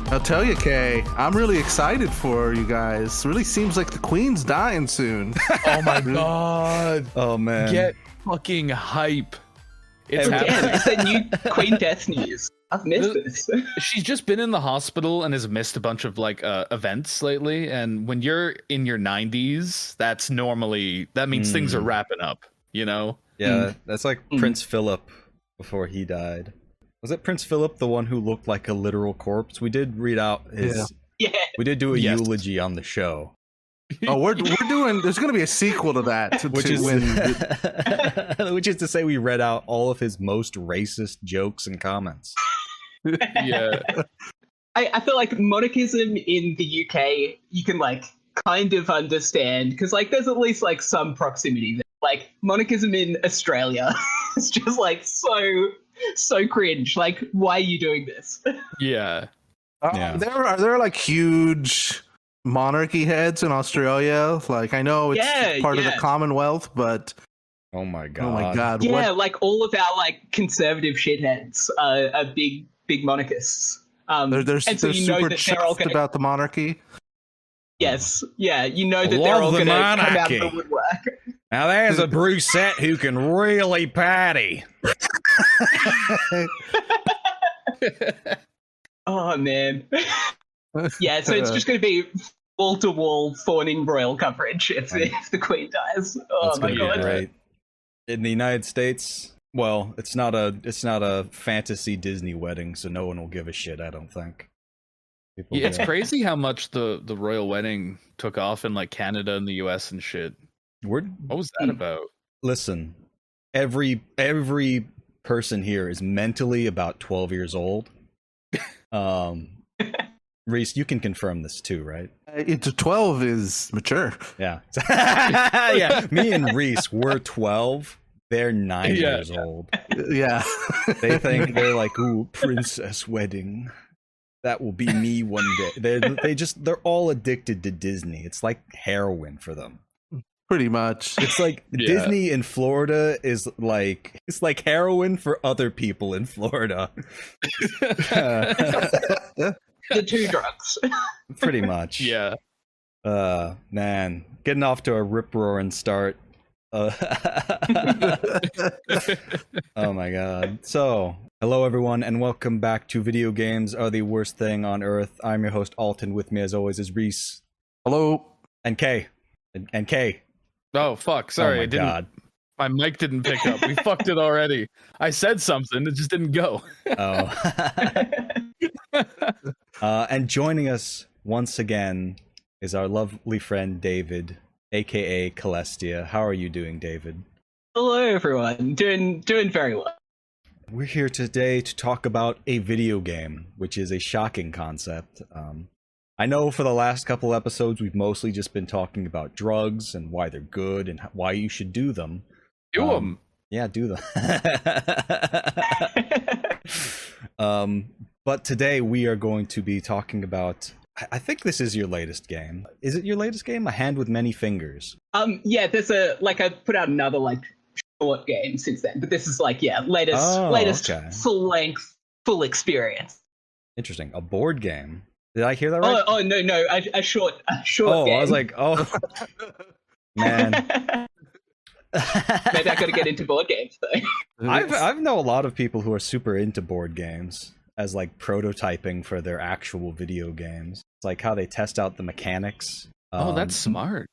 I'll tell you, Kay, I'm really excited for you guys. Really seems like the Queen's dying soon. Oh my god. Oh man. Get fucking hype. It's Damn, happening. it's the new Queen Death news. I've missed this. She's just been in the hospital and has missed a bunch of like events lately. And when you're in your 90s, that means things are wrapping up, you know? Yeah, that's like Prince Philip before he died. Was it Prince Philip, the one who looked like a literal corpse? We did read out his. Yeah. We did do a Yes. eulogy on the show, Oh, we're doing. There's going to be a sequel to that, which is to say, we read out all of his most racist jokes and comments. Yeah. I feel like monarchism in the UK, you can like kind of understand because like there's at least like some proximity there. Like monarchism in Australia is just like so cringe. Like, why are you doing this? Yeah. Yeah. Are there like huge monarchy heads in Australia? Like, I know it's part of the Commonwealth, but Oh my god! oh my god, Yeah, like all of our like conservative shitheads are big monarchists. They're and so you know super that they're all chuffed gonna, about the monarchy. yes, yeah, you know that Love they're all the going to come out monarchy. of the woodwork. Now there's a Brucette who can really patty. Oh man, yeah. So it's just going to be wall-to-wall fawning royal coverage if the Queen dies. Oh That's my gonna be god! great. In the United States, well, it's not a fantasy Disney wedding, so no one will give a shit. I don't think. People Yeah, it's will- crazy how much the royal wedding took off in like Canada and the US and shit. What was that about? Listen, every person here is mentally about 12 years old. Reese, you can confirm this too, right? It's 12 is mature. Yeah. Yeah. Me and Reese, we're 12. They're 9 Yeah. years old. Yeah. They think they're like, ooh, princess wedding. That will be me one day. They're all addicted to Disney. It's like heroin for them. Pretty much. It's like Yeah. Disney in Florida is like heroin for other people in Florida. The two drugs. Pretty much. Yeah. Man, getting off to a rip-roaring start. Oh my god. So, hello everyone, and welcome back to Video Games Are the Worst Thing on Earth. I'm your host, Alton. With me, as always, is Reese. Hello. And Kay. And Kay. Oh fuck! Sorry, Oh my I didn't. god. My mic didn't pick up. We fucked it already. I said something, it just didn't go. Oh. And joining us once again is our lovely friend David, aka Colestia. How are you doing, David? Hello, everyone. Doing very well. We're here today to talk about a video game, which is a shocking concept. I know for the last couple episodes we've mostly just been talking about drugs and why they're good and why you should do them. Do them. Yeah, do them. But today we are going to be talking about, I think this is your latest game. Is it your latest game? A Hand with Many Fingers. Yeah, there's I put out another short game since then, but this is latest okay. full length, full experience. Interesting. A board game. Did I hear that right? Oh no, a short Oh, game. I was like, oh, man. Maybe I got to get into board games though. I've know a lot of people who are super into board games as like prototyping for their actual video games. It's like how they test out the mechanics. Oh, that's smart.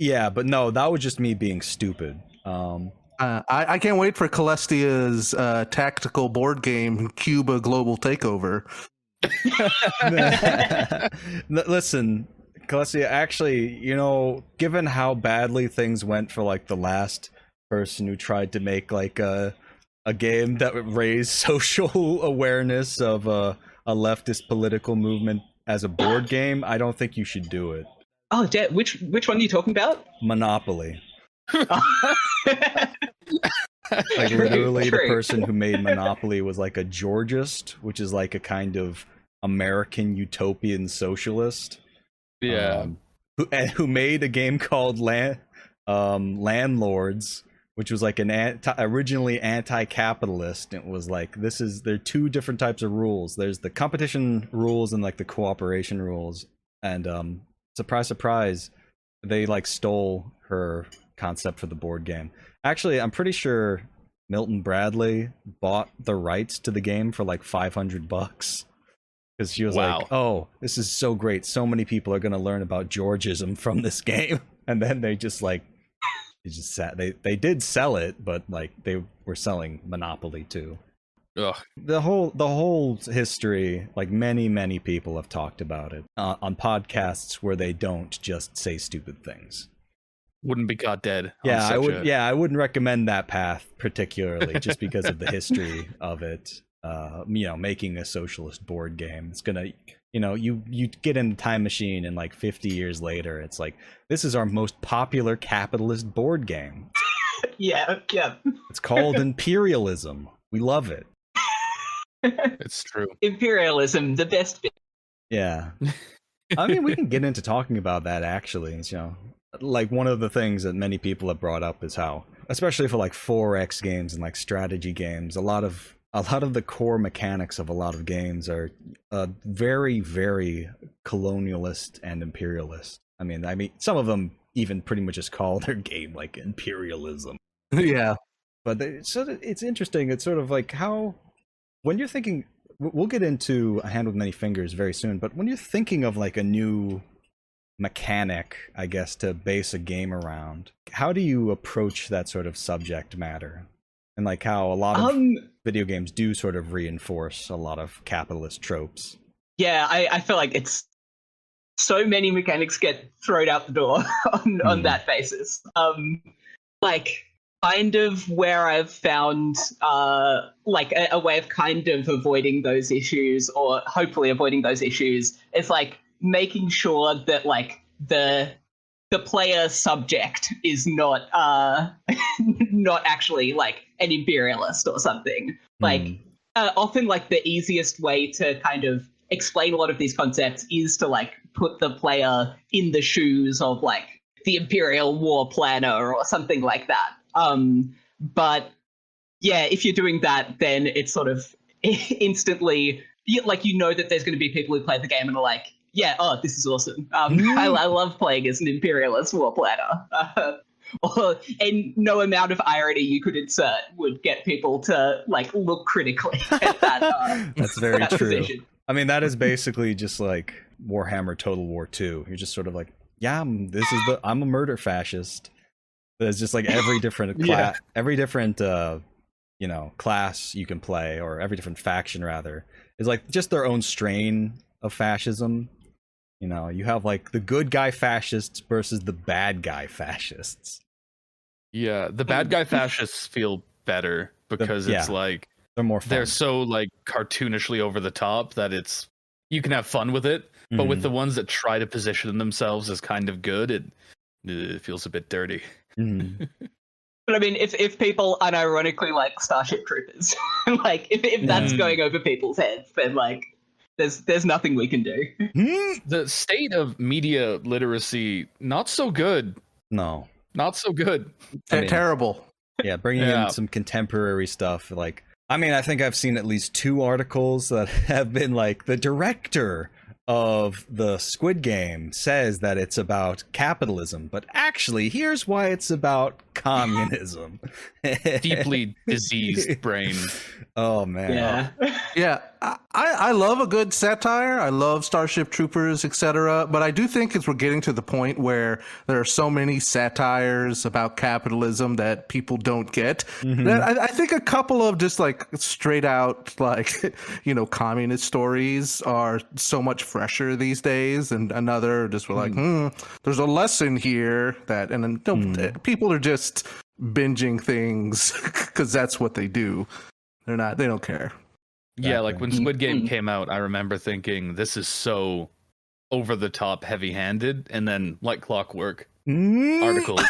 Yeah, but no, that was just me being stupid. I can't wait for Colestia's tactical board game, Cuba Global Takeover. Listen, Colestia, actually, given how badly things went for like the last person who tried to make like a game that would raise social awareness of a leftist political movement as a board game, I don't think you should do it. Oh, which one are you talking about? Monopoly. Like literally the person who made Monopoly was like a Georgist, which is like a kind of American utopian socialist. Yeah. Who made a game called Landlords, which was like originally anti-capitalist. It was like, there are two different types of rules. There's the competition rules and like the cooperation rules. And surprise, surprise, they like stole her concept for the board game. Actually, I'm pretty sure Milton Bradley bought the rights to the game for like $500 because she was like, "Oh, this is so great! So many people are going to learn about Georgism from this game." And then they just like, they did sell it, but like they were selling Monopoly too. Ugh. The whole history, like many people have talked about it on podcasts where they don't just say stupid things. Wouldn't be caught dead. Yeah, I wouldn't recommend that path particularly, just because of the history of it. Making a socialist board game, it's gonna, you get in the time machine and like 50 years later, it's like, this is our most popular capitalist board game. Yeah. It's called Imperialism. We love it. It's true. Imperialism, the best bit. Yeah. I mean, we can get into talking about that actually. Like one of the things that many people have brought up is how, especially for like 4X games and like strategy games, a lot of the core mechanics of a lot of games are very, very colonialist and imperialist. I mean, some of them even pretty much just call their game like imperialism. Yeah. But it's interesting. It's sort of like how, when you're thinking, we'll get into A Hand with Many Fingers very soon, but when you're thinking of like a new mechanic, I guess, to base a game around, how do you approach that sort of subject matter? And like how a lot of video games do sort of reinforce a lot of capitalist tropes. Yeah, I feel like it's so many mechanics get thrown out the door on that basis. Like kind of where I've found like a way of kind of avoiding those issues, or hopefully avoiding those issues, is like making sure that like the player subject is not not actually like an imperialist or something. Like often like the easiest way to kind of explain a lot of these concepts is to like put the player in the shoes of like the imperial war planner or something like that. But yeah, if you're doing that, then it's sort of instantly like, that there's going to be people who play the game and are like, yeah, oh, this is awesome. I love playing as an imperialist war planner. And no amount of irony you could insert would get people to like look critically at that. That's very that true. Position. I mean, that is basically just like Warhammer Total War 2. You're just sort of like, yeah, I'm a murder fascist. There's just like every different class, every different class you can play, or every different faction rather, is like just their own strain of fascism. You have like the good guy fascists versus the bad guy fascists. Yeah, the bad guy fascists feel better because it's like they're more fun. They're so like cartoonishly over the top that you can have fun with it. But with the ones that try to position themselves as kind of good, it feels a bit dirty. But I mean, if people unironically like Starship Troopers, like if that's going over people's heads, then like there's nothing we can do. The state of media literacy, not so good. No, not so good. Terrible. Yeah, bringing in some contemporary stuff. Like, I mean, I think I've seen at least 2 articles that have been like, the director of the Squid Game says that it's about capitalism, but actually here's why it's about communism. Deeply diseased brain. Oh man. Yeah. I love a good satire. I love Starship Troopers, etc. But I do think we're getting to the point where there are so many satires about capitalism that people don't get. That I think a couple of just like straight out like communist stories are so much fresher these days, and another just we're like, there's a lesson here that, and then people are just binging things because that's what they do. They don't care. Yeah, like when Squid Game came out, I remember thinking, this is so over the top heavy handed, and then like clockwork articles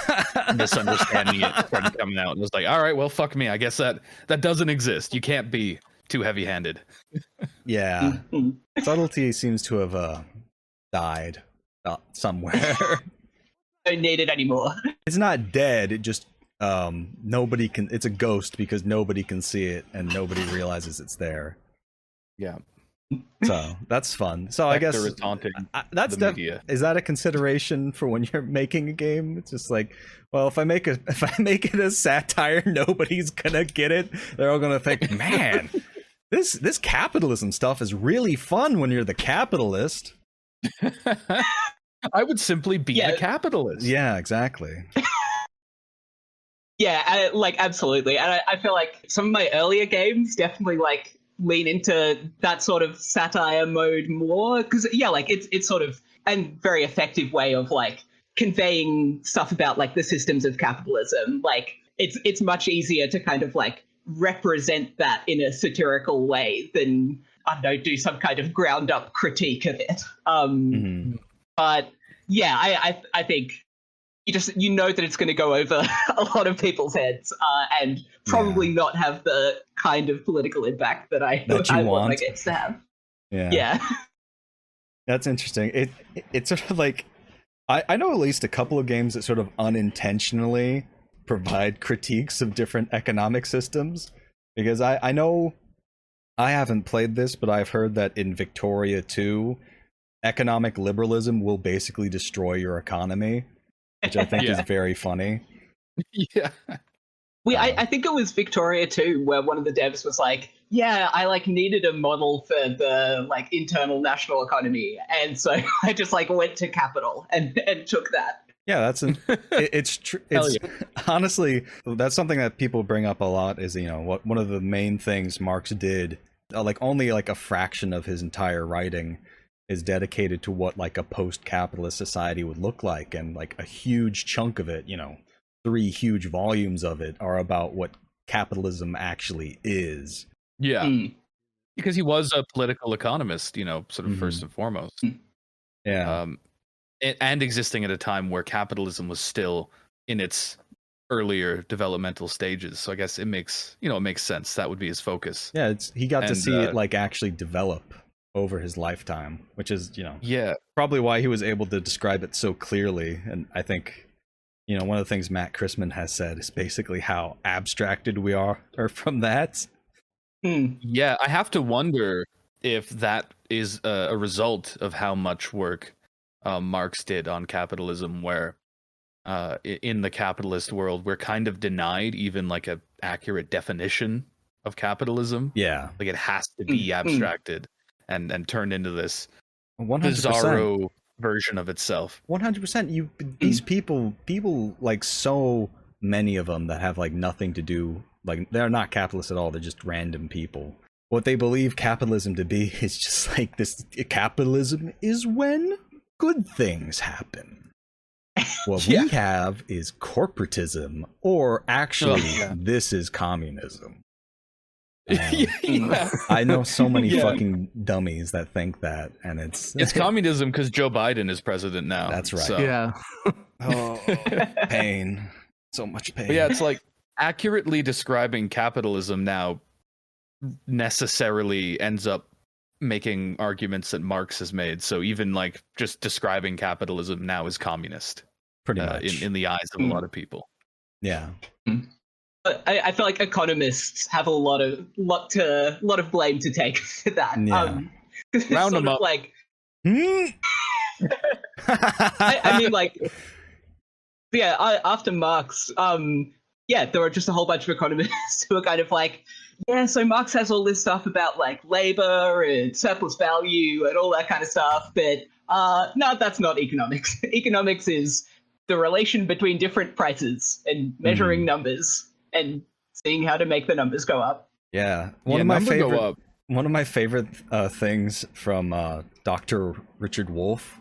misunderstanding it started coming out. It was like, all right, well, fuck me. I guess that doesn't exist. You can't be too heavy handed. Yeah. Subtlety seems to have died somewhere. Don't need it anymore. It's not dead, it just nobody can. It's a ghost because nobody can see it and nobody realizes it's there. Yeah. So that's fun. So I guess Spectre is haunting that's the media. is that a consideration for when you're making a game? It's just like, well, if I make it a satire, nobody's gonna get it. They're all gonna think, man, this capitalism stuff is really fun when you're the capitalist. I would simply be a capitalist. Yeah, exactly. Yeah, absolutely. And I feel like some of my earlier games definitely like lean into that sort of satire mode more because it's sort of a very effective way of like conveying stuff about like the systems of capitalism. Like it's much easier to kind of like represent that in a satirical way than, I don't know, do some kind of ground up critique of it. But yeah, I think you know that it's going to go over a lot of people's heads and probably not have the kind of political impact that I want my games to have. Yeah. That's interesting. It's sort of like, I know at least a couple of games that sort of unintentionally provide critiques of different economic systems, because I know I haven't played this, but I've heard that in Victoria 2, economic liberalism will basically destroy your economy, which I think is very funny. Yeah. I think it was Victoria too, where one of the devs was like, yeah, I like needed a model for the like internal national economy. And so I just like went to capital and took that. Yeah, it's true. It's honestly, that's something that people bring up a lot is, what one of the main things Marx did, like only like a fraction of his entire writing is dedicated to what like a post-capitalist society would look like. And like a huge chunk of it, 3 huge volumes of it are about what capitalism actually is. Yeah. Because he was a political economist, sort of first and foremost. Yeah. And existing at a time where capitalism was still in its earlier developmental stages. So I guess it makes sense. That would be his focus. Yeah, he got to see it like actually develop over his lifetime, which is, probably why he was able to describe it so clearly. And I think, one of the things Matt Christman has said is basically how abstracted we are from that. Yeah, I have to wonder if that is a result of how much work Marx did on capitalism, where in the capitalist world, we're kind of denied even like a accurate definition of capitalism. Yeah. Like it has to be abstracted and turned into this 100%. bizarro version of itself. 100%. These people like so many of them that have like nothing to do, like they're not capitalists at all. They're just random people. What they believe capitalism to be is just like this. Capitalism is when good things happen. What we have is corporatism, or actually, this is communism. I know so many fucking dummies that think that, and it's communism because Joe Biden is president now. That's right. So. Yeah. Oh, pain. So much pain. But yeah, it's like accurately describing capitalism now necessarily ends up making arguments that Marx has made. So even like just describing capitalism now is communist, pretty much in the eyes of a lot of people. Yeah. I feel like economists have a lot of blame to take for that. Yeah. Round them up. Like, I mean, like, yeah. After Marx, there were just a whole bunch of economists who were kind of like, yeah, so Marx has all this stuff about like labor and surplus value and all that kind of stuff, but no, that's not economics. Economics is the relation between different prices and measuring numbers and seeing how to make the numbers go up. Yeah, one of my favorite things from Dr. Richard Wolff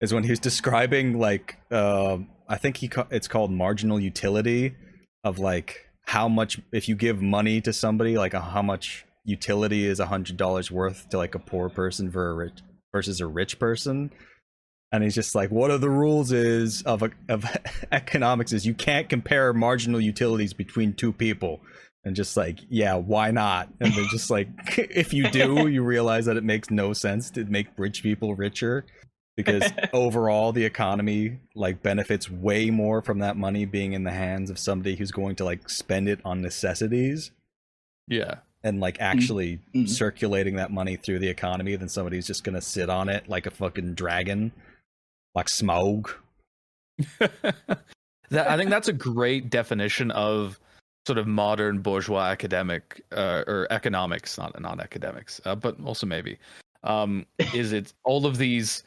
is when he was describing like I think it's called marginal utility, of like how much, if you give money to somebody, like how much utility is $100 worth to like a poor person versus a rich person. And he's just like, one of the rules is of economics is you can't compare marginal utilities between two people. And just like, yeah, why not? And they're just like, if you do, you realize that it makes no sense to make rich people richer, because overall the economy like benefits way more from that money being in the hands of somebody who's going to like spend it on necessities. Yeah. And like actually circulating that money through the economy than somebody who's just gonna sit on it like a fucking dragon, like smog. I think that's a great definition of sort of modern bourgeois academic or economics, not academics, but also maybe is it all of these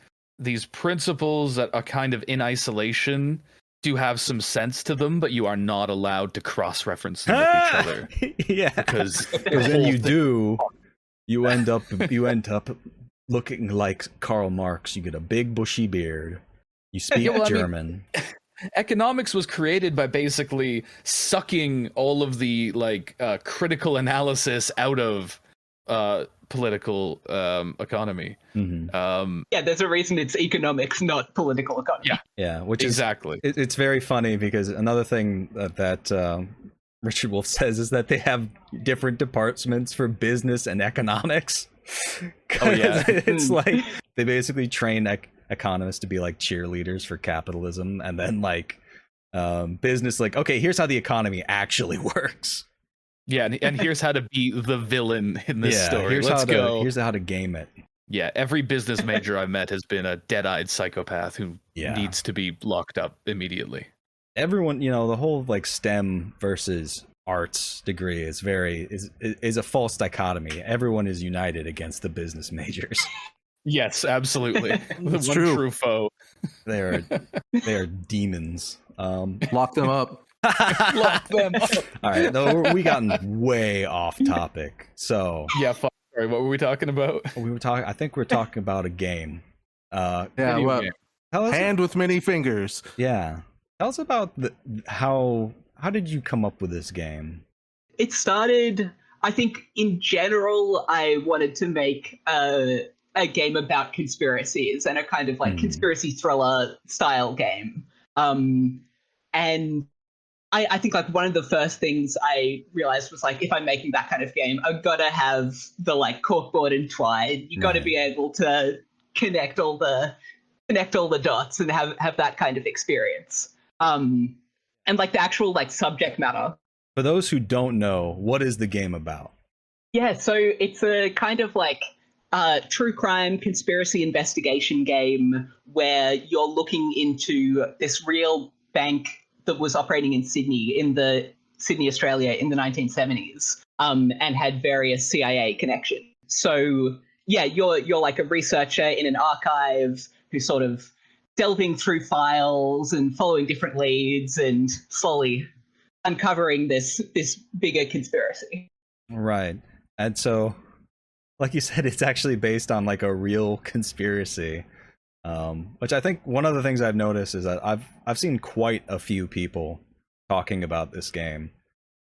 principles that are kind of in isolation do have some sense to them, but you are not allowed to cross-reference them with each other. Yeah, because then you end up looking like Karl Marx. You get a big bushy beard. You speak German. I mean, economics was created by basically sucking all of the like critical analysis out of political economy. Yeah, there's a reason it's economics, not political economy. Yeah, which exactly. It's very funny because another thing that Richard Wolff says is that they have different departments for business and economics. Oh yeah, it's like they basically train economists to be like cheerleaders for capitalism, and then like business like, okay, here's how the economy actually works. Yeah, and here's how to be the villain in this story. Here's how to game it. Yeah, every business major I've met has been a dead-eyed psychopath who needs to be locked up immediately. Everyone, the whole like STEM versus arts degree is a false dichotomy. Everyone is united against the business majors. Yes, absolutely. That's One true. true foe. They are demons. Lock them up. Lock them up. All right, no, we gotten way off topic. So yeah, sorry, what were we talking about? I think we're talking about a game. Hand with many fingers. Yeah, tell us about how did you come up with this game? It started, I think, in general, I wanted to make a game about conspiracies and a kind of like conspiracy thriller style game. And I think like one of the first things I realized was like, if I'm making that kind of game, I've got to have the like corkboard and twine. You got to be able to connect all the dots and have that kind of experience. And like the actual like subject matter. For those who don't know, what is the game about? Yeah, so it's a kind of like true crime conspiracy investigation game where you're looking into this real bank that was operating in Sydney, Australia in the 1970s, and had various CIA connections. So yeah, you're like a researcher in an archive who's sort of delving through files and following different leads and slowly uncovering this bigger conspiracy. Right. And so, like you said, it's actually based on like a real conspiracy. Which I think one of the things I've noticed is that I've seen quite a few people talking about this game,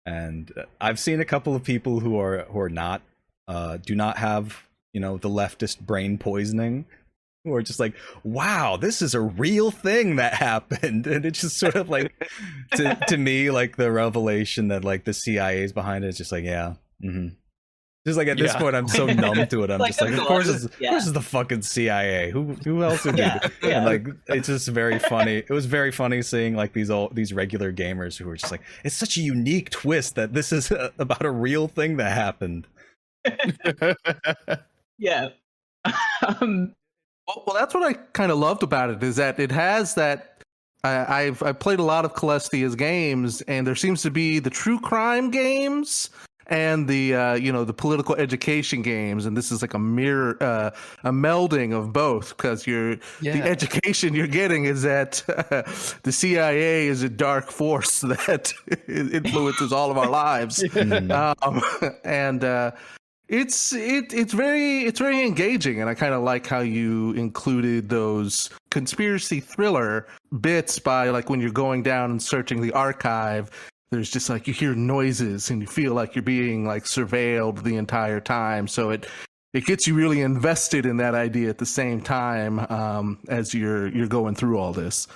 and I've seen a couple of people who are not do not have the leftist brain poisoning, who are just like, wow, this is a real thing that happened. And it's just sort of like to me like the revelation that like the CIA is behind it is just like just like at this point I'm so numb to it. I'm just like, of course it's the fucking CIA. Who else would do it? And like it's just very funny. It was very funny seeing like these regular gamers who were just like, it's such a unique twist that this is about a real thing that happened. Yeah. Well, that's what I kind of loved about it, is that it has that. I've played a lot of Colestia's games, and there seems to be the true crime games and the the political education games, and this is like a mirror, a melding of both, because the education you're getting is that the CIA is a dark force that influences all of our lives, and it's very engaging, and I kind of like how you included those conspiracy thriller bits by like when you're going down and searching the archive. There's just like you hear noises and you feel like you're being like surveilled the entire time. So it gets you really invested in that idea at the same time as you're going through all this.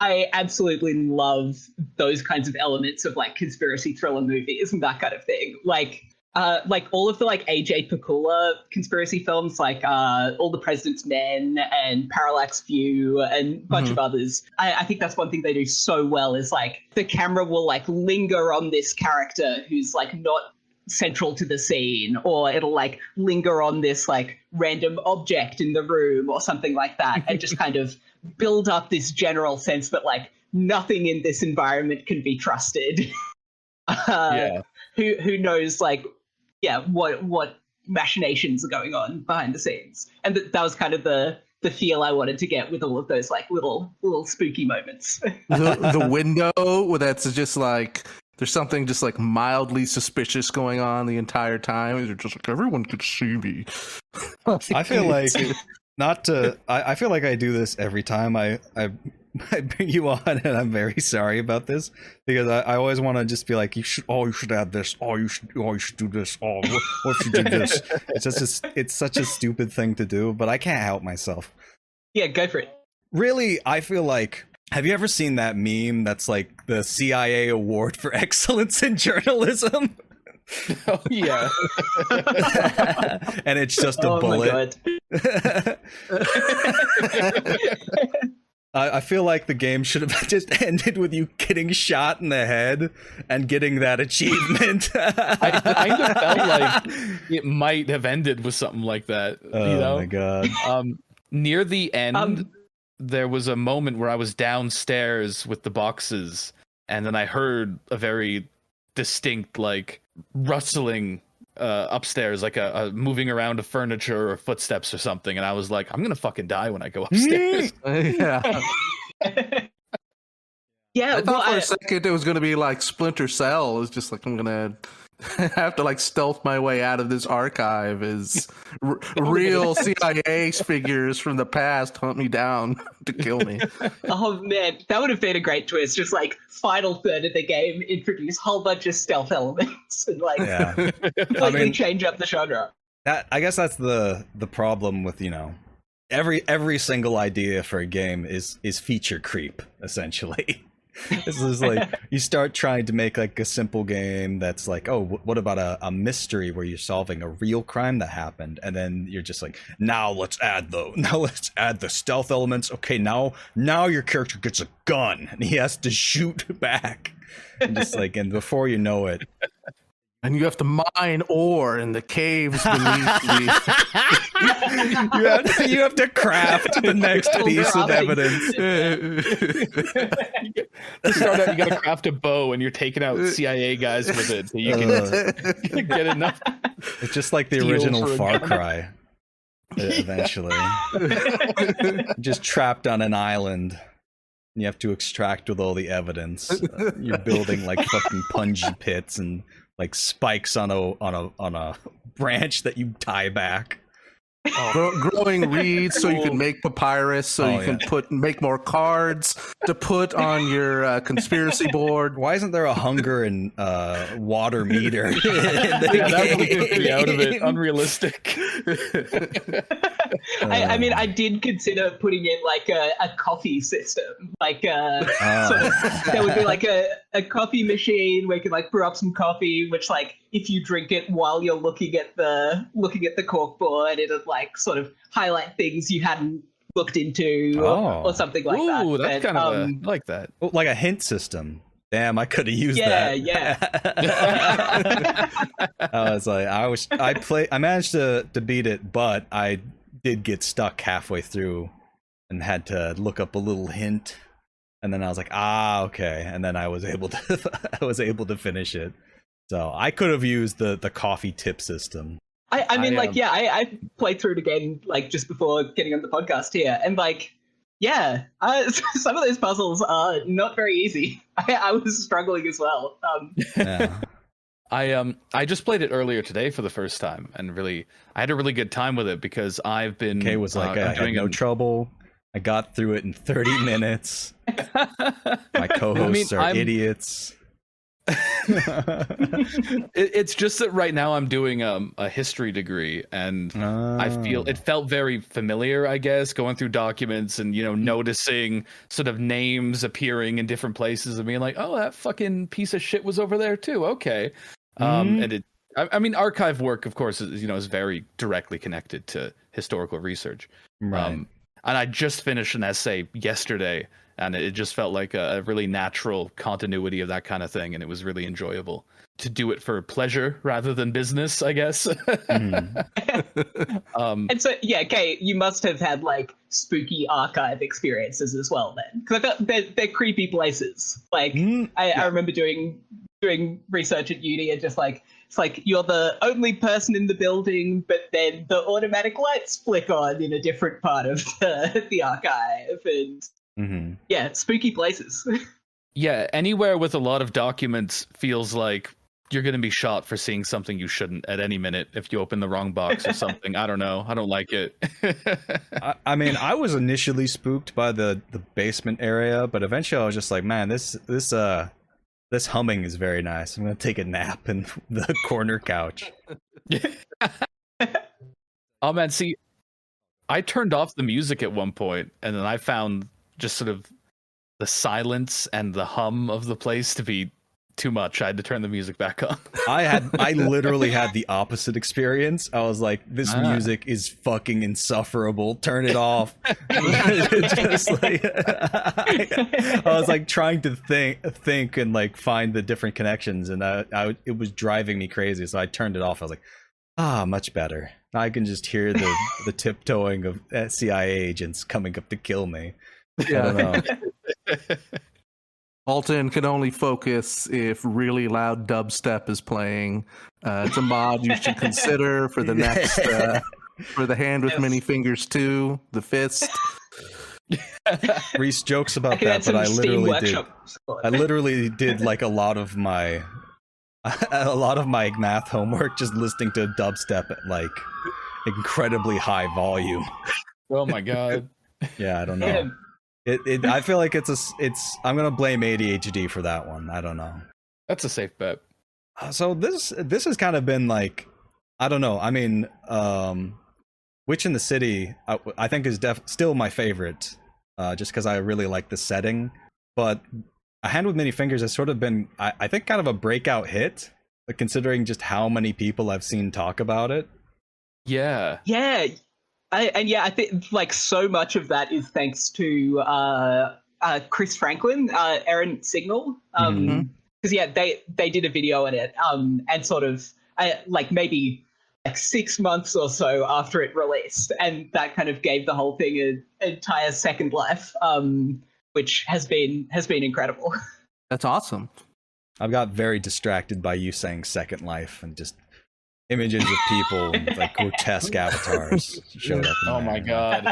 I absolutely love those kinds of elements of like conspiracy thriller movies and that kind of thing. Like like all of the like AJ Pakula conspiracy films, like All the President's Men and Parallax View and a bunch of others. I think that's one thing they do so well is like the camera will like linger on this character who's like not central to the scene, or it'll like linger on this like random object in the room or something like that, and just kind of build up this general sense that like nothing in this environment can be trusted. Who knows like what machinations are going on behind the scenes, and that was kind of the feel I wanted to get with all of those like little spooky moments. the window where that's just like there's something just like mildly suspicious going on the entire time. They're just like everyone could see me. I feel like I feel like I do this every time I bring you on, and I'm very sorry about this because I always want to just be like, you should add this, you should do this, what if you do this? It's such a stupid thing to do, but I can't help myself. Yeah, go for it. Really, I feel like, have you ever seen that meme that's like the CIA award for excellence in journalism? Oh yeah. And it's just a bullet. I feel like the game should have just ended with you getting shot in the head and getting that achievement. I kind of felt like it might have ended with something like that. Oh my god. Near the end, there was a moment where I was downstairs with the boxes, and then I heard a very distinct like rustling upstairs, like a moving around of furniture or footsteps or something, and I was like, I'm gonna fucking die when I go upstairs. Yeah. Yeah, I thought for a second it was going to be like Splinter Cell. It's just like I'm going to have to like stealth my way out of this archive as real CIA figures from the past hunt me down to kill me. Oh man, that would have been a great twist. Just like final third of the game, introduce a whole bunch of stealth elements and like completely change up the genre. I guess that's the problem with, you know, every single idea for a game is feature creep, essentially. This is like, you start trying to make like a simple game that's like, oh, what about a mystery where you're solving a real crime that happened, and then you're just like, now let's add the stealth elements. Okay, now your character gets a gun and he has to shoot back, and just like, and before you know it, and you have to mine ore in the caves beneath you have to craft the next piece of evidence. To start out, you gotta craft a bow, and you're taking out CIA guys with it, so you can get enough. It's just like the original Far Cry. Eventually, just trapped on an island. You have to extract with all the evidence. You're building like fucking punji pits and like spikes on a branch that you tie back. Growing reeds so you can make papyrus, so you can make more cards to put on your conspiracy board. Why isn't there a hunger and water meter? That would take me out of it. Unrealistic. I mean, I did consider putting in like a coffee system, like there would be like a coffee machine where you could like brew up some coffee, which like if you drink it while you're looking at the corkboard, it'd like sort of highlight things you hadn't looked into or something like that. Ooh, that's kind of I like that. Like a hint system. Damn, I could have used that. Yeah. I was like, I managed to beat it, but I did get stuck halfway through and had to look up a little hint, and then I was like, okay, and then I was able to finish it. So I could have used the coffee tip system. I played through it again like just before getting on the podcast here, and like, some of those puzzles are not very easy. I was struggling as well. I just played it earlier today for the first time, and really, I had a really good time with it because I've been. Okay, was like I had no trouble. I got through it in 30 minutes. My co-hosts are idiots. It's just that right now I'm doing a history degree, and I feel it felt very familiar, I guess, going through documents and noticing sort of names appearing in different places and being like, oh, that fucking piece of shit was over there too. Okay. And I mean, archive work, of course, is very directly connected to historical research. Right. And I just finished an essay yesterday, and it just felt like a really natural continuity of that kind of thing, and it was really enjoyable to do it for pleasure rather than business, I guess. And so, yeah, Kay, you must have had like spooky archive experiences as well, then, because I felt they're creepy places. Like, I remember doing research at uni, and just like it's like you're the only person in the building, but then the automatic lights flick on in a different part of the archive, and yeah, spooky places. Yeah, anywhere with a lot of documents feels like you're going to be shot for seeing something you shouldn't at any minute if you open the wrong box or something. I don't know. I don't like it. I mean, I was initially spooked by the basement area, but eventually I was just like, man, this humming is very nice. I'm gonna take a nap in the corner couch. Oh man, see, I turned off the music at one point, and then I found just sort of the silence and the hum of the place to be too much. I had to turn the music back on. I literally had the opposite experience. I was like, this music is fucking insufferable. Turn it off. Just like, I was like trying to think and like find the different connections, and it was driving me crazy. So I turned it off. I was like, much better. I can just hear the tiptoeing of CIA agents coming up to kill me. Yeah. I don't know. Alton can only focus if really loud dubstep is playing. It's a mod you should consider for the next, for the hand with many fingers too, the fist. Reese jokes about that, but I literally did like a lot of my math homework just listening to dubstep at like incredibly high volume. Oh my god. Yeah, I don't know. I feel like I'm gonna blame ADHD for that one. I don't know. That's a safe bet. So this has kind of been like, I don't know. I mean, Witch in the City, I think is still my favorite, just because I really like the setting. But A Hand with Many Fingers has sort of been, I think, kind of a breakout hit, considering just how many people I've seen talk about it. Yeah. Yeah. I think like so much of that is thanks to Chris Franklin, Errant Signal, because yeah, they did a video on it, and sort of like maybe like 6 months or so after it released, and that kind of gave the whole thing an entire second life, which has been incredible. That's awesome. I've got very distracted by you saying Second Life and just images of people like grotesque avatars showed up. Oh my god.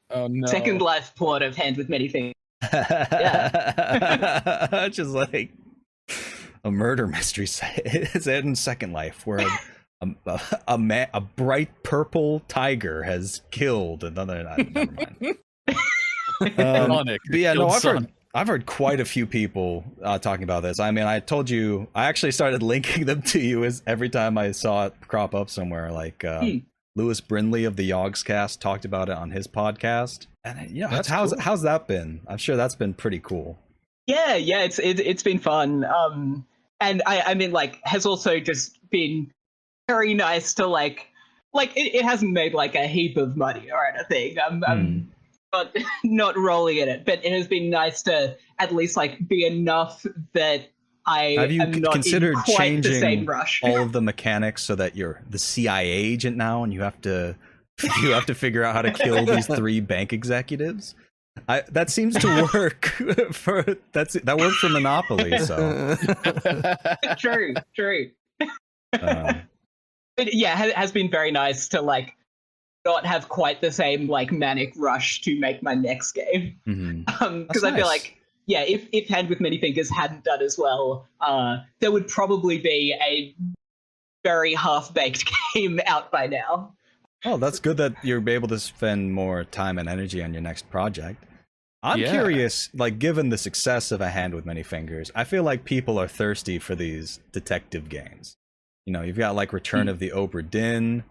Oh no. Second Life port of Hand with Many Fingers. Yeah. Just like a murder mystery set in Second Life where a bright purple tiger has killed another. Never mind. But yeah, no, I've heard quite a few people talking about this. I mean, I told you, I actually started linking them to you every time I saw it crop up somewhere. Like Lewis Brindley of the Yogscast talked about it on his podcast. And yeah, how's that been? I'm sure that's been pretty cool. Yeah, it's been fun. And I mean, like, has also just been very nice to like it hasn't made like a heap of money or anything. I'm not rolling in it, but it has been nice to at least like be enough that I am not considered in quite changing the same rush. All of the mechanics so that you're the CIA agent now, and you have to figure out how to kill these 3 bank executives. That seems to work that worked for Monopoly. So true. But yeah, it has been very nice to like not have quite the same like manic rush to make my next game. Because I feel like, yeah, if Hand with Many Fingers hadn't done as well, there would probably be a very half-baked game out by now. Oh, that's good that you're able to spend more time and energy on your next project. I'm curious, like, given the success of A Hand with Many Fingers, I feel like people are thirsty for these detective games. You know, you've got like Return of the Obra Dinn.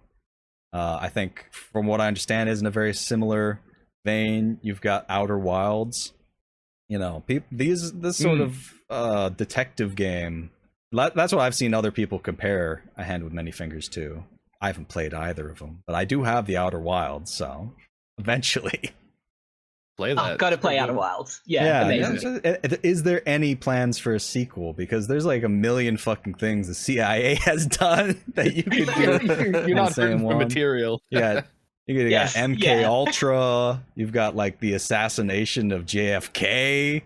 I think, from what I understand, is in a very similar vein. You've got Outer Wilds. You know, this sort of detective game That's what I've seen other people compare A Hand with Many Fingers to. I haven't played either of them, but I do have the Outer Wilds, so eventually. Play that. Gotta play Outer Wilds. Yeah, amazing. Is there any plans for a sequel? Because there's like a million fucking things the CIA has done that you could do. You're not hurting for material. Yeah. You got MK Ultra. You've got like the assassination of JFK.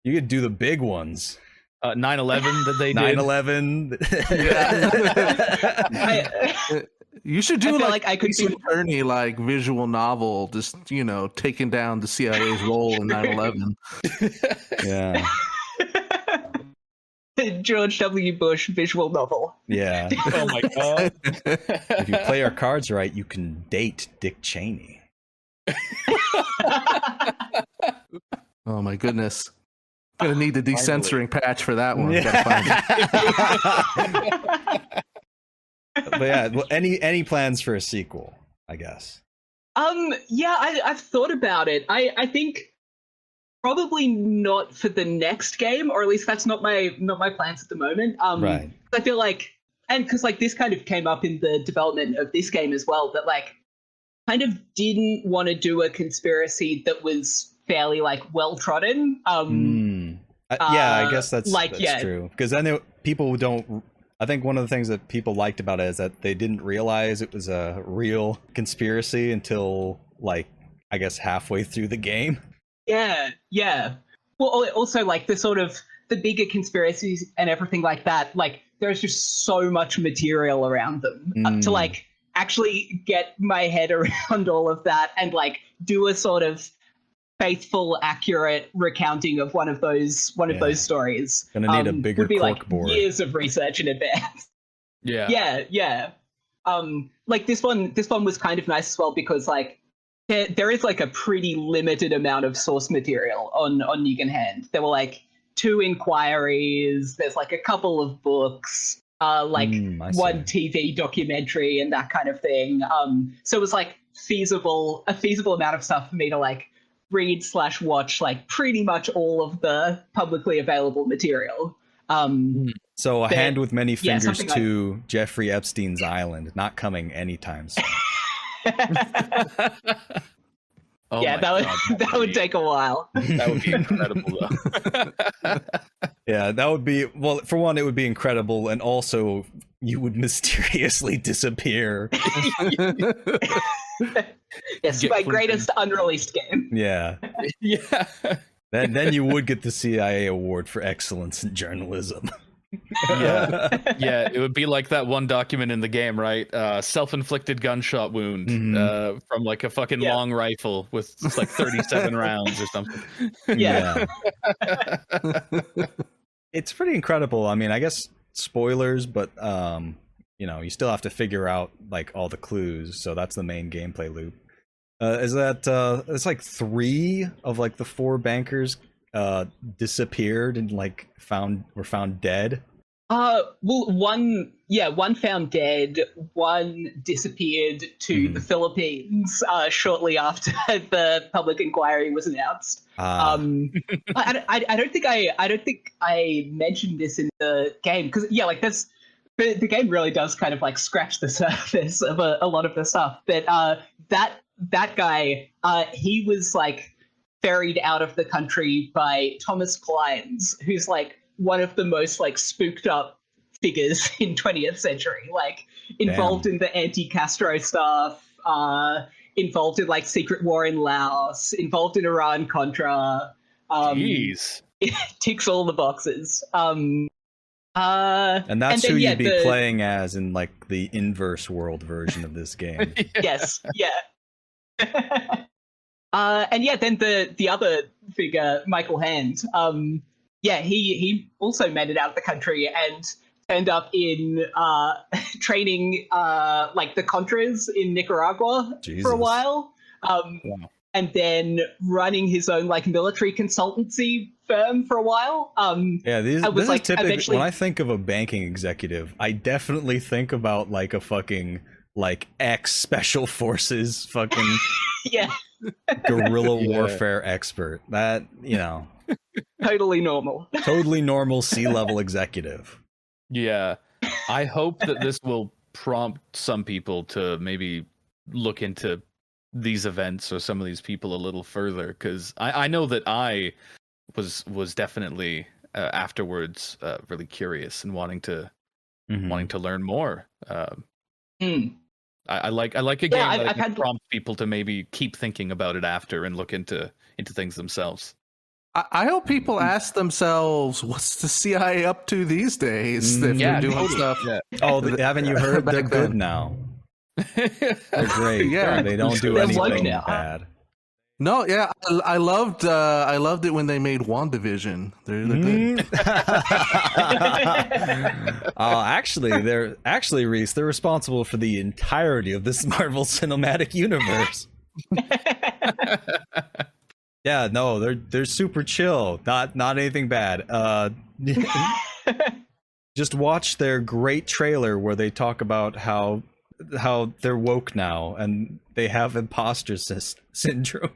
You could do the big ones. 9/11 that they did. 9/11. You should do like I could Ace Attorney, like visual novel, just taking down the CIA's role in 9/11. Yeah. George W. Bush visual novel. Yeah. Oh my god. If you play our cards right, you can date Dick Cheney. Oh my goodness. Gonna need the decensoring patch for that one. Yeah. Gotta find it. But yeah, well, any plans for a sequel, I guess? Yeah, I've thought about it. I think probably not for the next game, or at least that's not my plans at the moment. Right. I feel like, and because like this kind of came up in the development of this game as well, that like kind of didn't want to do a conspiracy that was fairly like well trodden. I guess that's true. Because then people don't. I think one of the things that people liked about it is that they didn't realize it was a real conspiracy until like I guess halfway through the game. Yeah. Well, also like the bigger conspiracies and everything like that. Like there's just so much material around them to like actually get my head around all of that and like do a sort of faithful, accurate recounting of one of those stories. Gonna need a bigger would be cork like board. Years of research in advance. Yeah. Like this one was kind of nice as well because like there is like a pretty limited amount of source material on Nugan Hand. There were like 2 inquiries. There's like a couple of books. One TV documentary and that kind of thing. So it was like a feasible amount of stuff for me to like read/watch like pretty much all of the publicly available material. So A Hand with Many Fingers to Jeffrey Epstein's Island, not coming anytime soon. That would take a while. That would be incredible though. Yeah, that would be, well, for one, it would be incredible, and also you would mysteriously disappear. Yes, my greatest unreleased game. Yeah. Yeah. Then you would get the CIA award for excellence in journalism. Yeah, it would be like that one document in the game, right? Self-inflicted gunshot wound from like a fucking long rifle with like 37 rounds or something. Yeah. It's pretty incredible. I mean, I guess spoilers, but you still have to figure out like all the clues, so that's the main gameplay loop. Is that it's like 3 of like the 4 bankers disappeared and like were found dead? Well, one found dead, one disappeared to the Philippines shortly after the public inquiry was announced. I don't think I mentioned this in the game because like that's the game really does kind of like scratch the surface of a lot of the stuff. But that guy, he was like ferried out of the country by Thomas Clines, who's like one of the most like spooked up figures in 20th century, like involved in the anti-Castro stuff, involved in like secret war in Laos, involved in Iran-Contra. Jeez. It ticks all the boxes. And that's who you'd be playing as in like the inverse world version of this game. Yes, yeah. Then the other figure, Michael Hand, he also made it out of the country and turned up in training like the Contras in Nicaragua for a while. And then running his own like military consultancy firm for a while. This is typically, when I think of a banking executive, I definitely think about like a fucking like ex-special forces fucking guerrilla warfare expert. That, totally normal. Totally normal C-level executive. Yeah. I hope that this will prompt some people to maybe look into these events or some of these people a little further, because I know that I was definitely afterwards really curious and wanting to learn more. Mm. I like a Yeah, game I've that had prompts people to maybe keep thinking about it after and look into things themselves. I hope people ask themselves, what's the CIA up to these days if Yeah, they're doing totally. stuff? Yeah. Oh, haven't you heard? They're Back good then. now. They're great. Yeah. They don't do They're woke anything now. bad. No, yeah, I loved it when they made WandaVision. They're good. Actually, Reese, they're responsible for the entirety of this Marvel Cinematic Universe. Yeah, no, they're super chill. Not anything bad. Just watch their great trailer where they talk about how they're woke now and they have imposter syndrome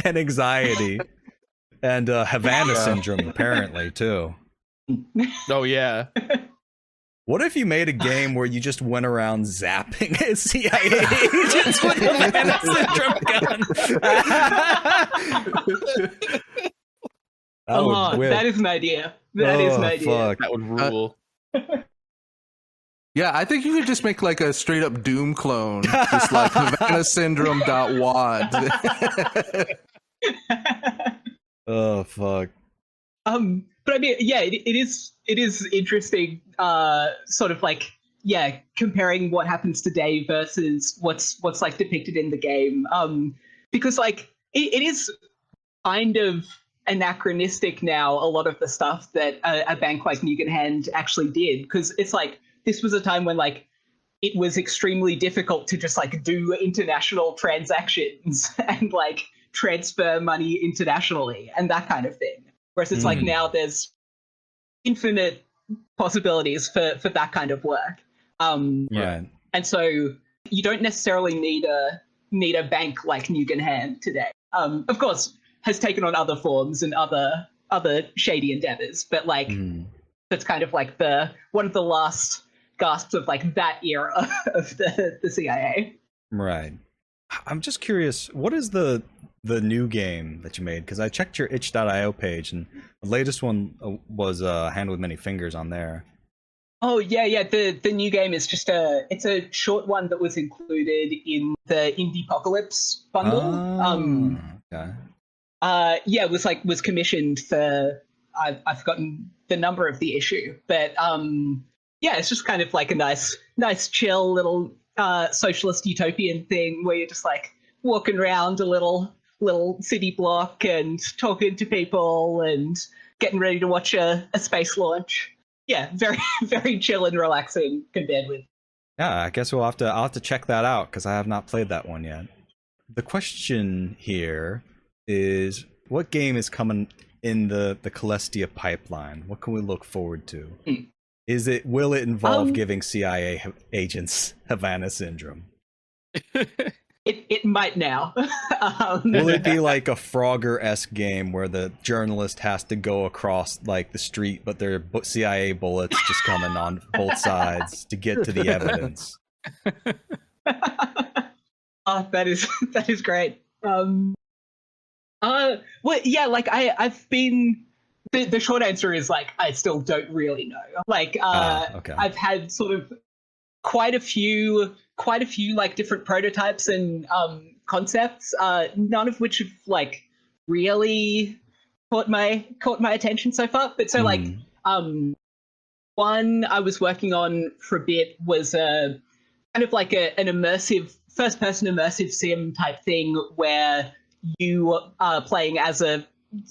and anxiety and Havana Syndrome apparently too. Oh yeah. What if you made a game where you just went around zapping CIA agents with a Havana Syndrome gun? That is an idea. That is an idea. Fuck. That would rule. Yeah, I think you could just make like a straight up Doom clone, just like Havana Syndrome.wad. Oh fuck. But I mean, yeah, it is interesting, sort of like, yeah, comparing what happens today versus what's like depicted in the game. Because like it is kind of anachronistic now, a lot of the stuff that a bank like Nugenhand actually did, because it's like this was a time when like it was extremely difficult to just like do international transactions and like transfer money internationally and that kind of thing. Whereas it's like now there's infinite possibilities for that kind of work. Right. And so you don't necessarily need a bank like Nugenhand today. Of course, has taken on other forms and other shady endeavors, but like that's kind of like one of the last gasps of like that era of the CIA. Right. I'm just curious, what is the new game that you made? Because I checked your itch.io page, and the latest one was Hand with Many Fingers on there. Oh yeah. The new game is just it's a short one that was included in the Indiepocalypse bundle. Okay. Yeah, it was commissioned for I've forgotten the number of the issue, but yeah, it's just kind of like a nice chill little socialist utopian thing where you're just like walking around a little city block and talking to people and getting ready to watch a space launch. Yeah, very very chill and relaxing compared with. Yeah, I guess I'll have to check that out because I have not played that one yet. The question here is, what game is coming in the Colestia pipeline? What can we look forward to? Will it involve giving CIA agents Havana Syndrome? It might now. Will it be like a Frogger-esque game where the journalist has to go across like the street, but there are CIA bullets just coming on both sides to get to the evidence? Oh, that is great. Well, yeah, like I've been. The short answer is like I still don't really know. Like Okay. I've had sort of quite a few like different prototypes and concepts, none of which have like really caught my attention so far. But so like one I was working on for a bit was kind of like an immersive first person immersive sim type thing where you are playing as a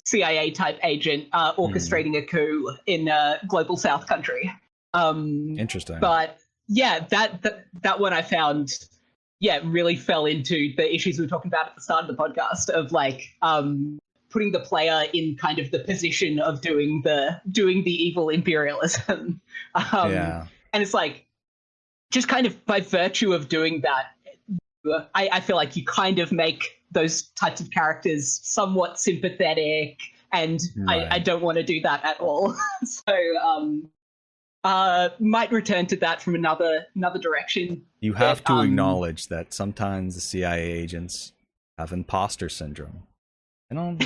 CIA type agent orchestrating a coup in global South country. Interesting. But yeah, that one I found, really fell into the issues we were talking about at the start of the podcast of like putting the player in kind of the position of doing the evil imperialism. And it's like just kind of by virtue of doing that, I feel like you kind of make those types of characters somewhat sympathetic, and I don't want to do that at all. So might return to that from another direction. You have to acknowledge that sometimes the CIA agents have imposter syndrome. You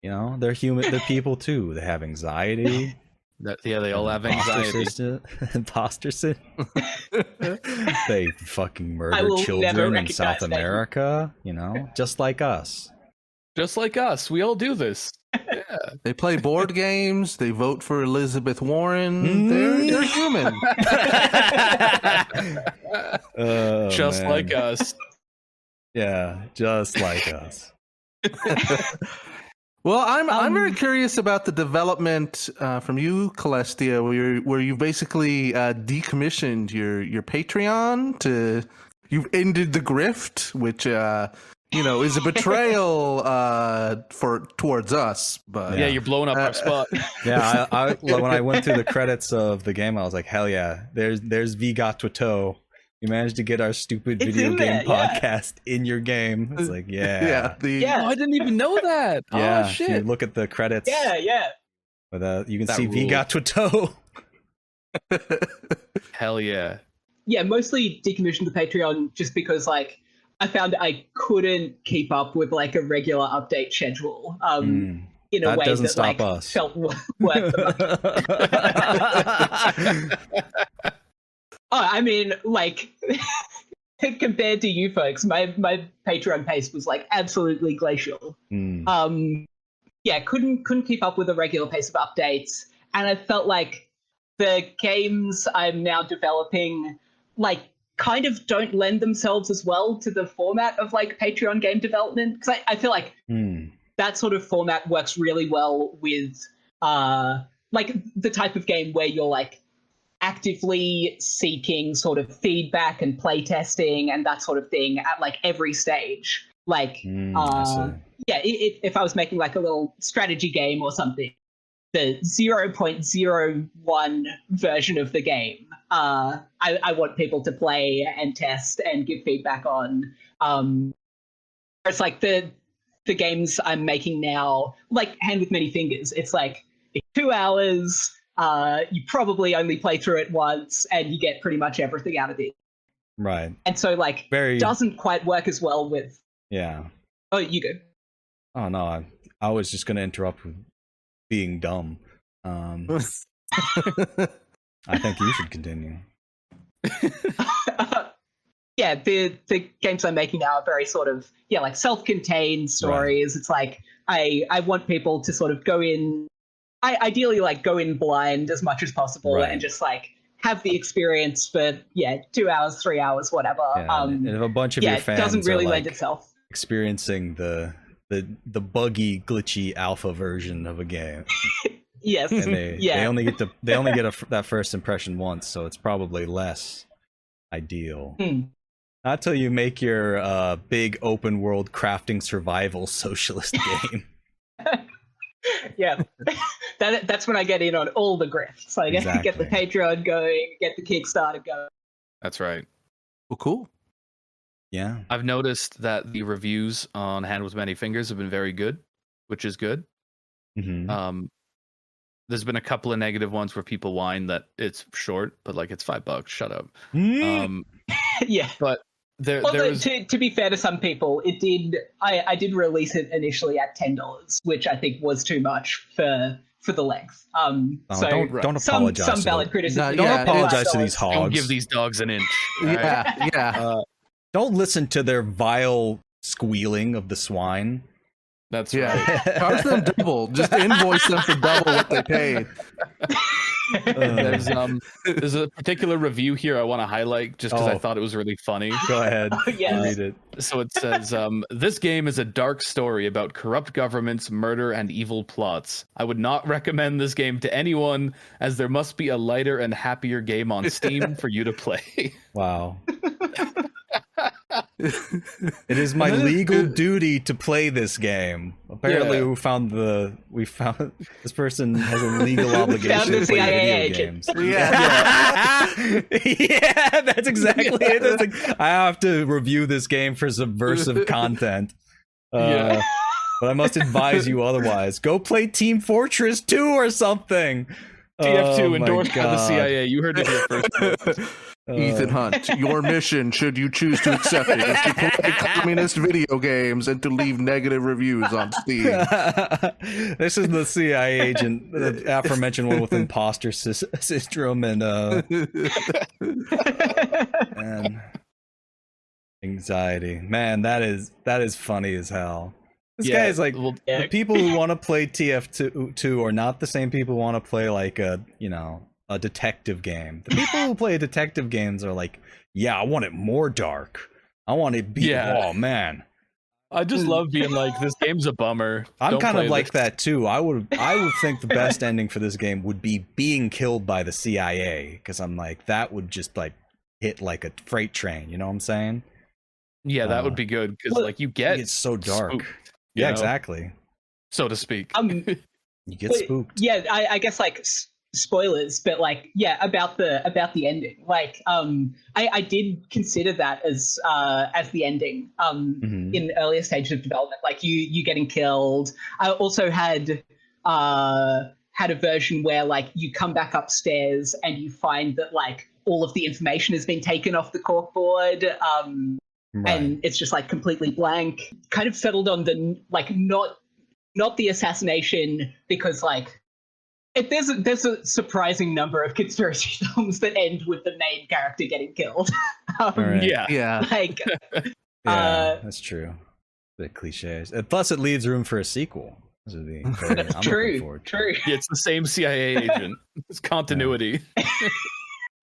know, they're human. They're people too. They have anxiety. They all have anxiety. Imposter syndrome. They fucking murder children in South America. Just like us. Just like us. We all do this. Yeah. They play board games. They vote for Elizabeth Warren. They're human. Just like us. Yeah, just like us. Well, I'm very curious about the development from you, Colestia, where you basically decommissioned your Patreon you've ended the grift, which is a betrayal towards us. But yeah, you're blowing up our spot. Yeah, I when I went through the credits of the game, I was like, hell yeah, there's V got Twitter. You managed to get our stupid video game podcast in your game. It's like, yeah. Oh, I didn't even know that. Yeah, oh, shit. If you look at the credits. Yeah. But you can see ruled. V got Twitter. Hell yeah. Yeah, mostly decommissioned the Patreon just because, like, I found I couldn't keep up with, like, a regular update schedule in a way doesn't that, stop like, us. felt worth the money. Oh, I mean, like, compared to you folks, my Patreon pace was, like, absolutely glacial. Yeah, couldn't keep up with a regular pace of updates, and I felt like the games I'm now developing, like, kind of don't lend themselves as well to the format of, like, Patreon game development, because I feel like that sort of format works really well with, like, the type of game where you're, like, actively seeking sort of feedback and playtesting and that sort of thing at, like, every stage. Like, if I was making, like, a little strategy game or something, the 0.01 version of the game, I want people to play and test and give feedback on. It's like the games I'm making now, like Hand with Many Fingers, it's like 2 hours, you probably only play through it once, and you get pretty much everything out of it. Right. And so, like, doesn't quite work as well with... Yeah. Oh, you go. Oh, no, I was just going to interrupt with being dumb. I think you should continue. Yeah, the games I'm making now are very sort of, like, self-contained stories. Right. It's like, I want people to sort of go in... ideally, like, go in blind as much as possible and just, like, have the experience for 2 hours, 3 hours, whatever. Yeah, and if a bunch of your fans doesn't really are, lend like, itself. Experiencing the buggy, glitchy alpha version of a game. Yes, and they only get that first impression once, so it's probably less ideal. Not till you make your big open world crafting survival socialist game. Yeah, that's when I get in on all the grifts. I get the Patreon going, get the Kickstarter going. That's right. Well, cool. Yeah, I've noticed that the reviews on Hand with Many Fingers have been very good, which is good. There's been a couple of negative ones where people whine that it's short, but, like, it's $5. Shut up. Yeah, but to be fair to some people, it did. I did release it initially at $10, which I think was too much for the length. So don't apologize. Some valid criticism. Don't apologize to these hogs. Don't give these dogs an inch. Yeah. Don't listen to their vile squealing of the swine. That's right. Charge them double. Just invoice them for double what they paid. There's a particular review here I want to highlight just because I thought it was really funny. Go ahead. Read it. So it says, this game is a dark story about corrupt governments, murder, and evil plots. I would not recommend this game to anyone, as there must be a lighter and happier game on Steam for you to play. Wow. It is my legal duty to play this game. Apparently, we found this person has a legal obligation to play video games. Yeah, that's exactly it. It's like, I have to review this game for subversive content. But I must advise you otherwise. Go play Team Fortress 2 or something. TF2 Oh my endorsed by the God. CIA. You heard it here first. Ethan Hunt, your mission, should you choose to accept it, is to play communist video games and to leave negative reviews on Steam. This is the CIA agent, the aforementioned one with imposter syndrome and anxiety. Man, that is funny as hell. This guy is like, the people who want to play TF2 are not the same people who want to play like a detective game. The people who play detective games are like, yeah, I want it more dark. I want it be oh man. I just love being like, this game's a bummer. I'm kind of like that too. I would think the best ending for this game would be being killed by the CIA, because I'm like, that would just like hit like a freight train, you know what I'm saying? Yeah, that would be good, because like you get it's so dark. Spooked, yeah, know? Exactly. So to speak. You get spooked. Yeah, I guess like spoilers, but like about the ending. Like I did consider that as the ending in earlier stages of development. Like you getting killed. I also had a version where like you come back upstairs and you find that like all of the information has been taken off the corkboard. And it's just like completely blank. Kind of settled on the like not the assassination, because like there's a surprising number of conspiracy films that end with the main character getting killed. Yeah. Like yeah, that's true. The cliches. Plus, it leaves room for a sequel. This would be very, I'm looking forward to it. Yeah, it's the same CIA agent. It's continuity.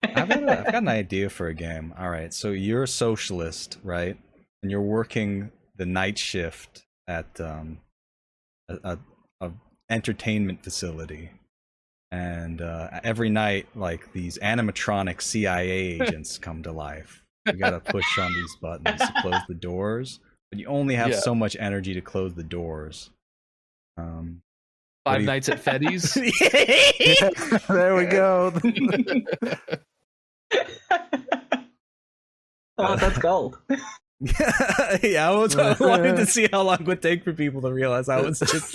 I've got an idea for a game. All right, so you're a socialist, right? And you're working the night shift at a entertainment facility, and every night, like, these animatronic CIA agents come to life. You gotta push on these buttons to close the doors, but you only have so much energy to close the doors. Five Nights at Freddy's. There we go. Oh, that's gold. Yeah, I wanted to see how long it would take for people to realize I was just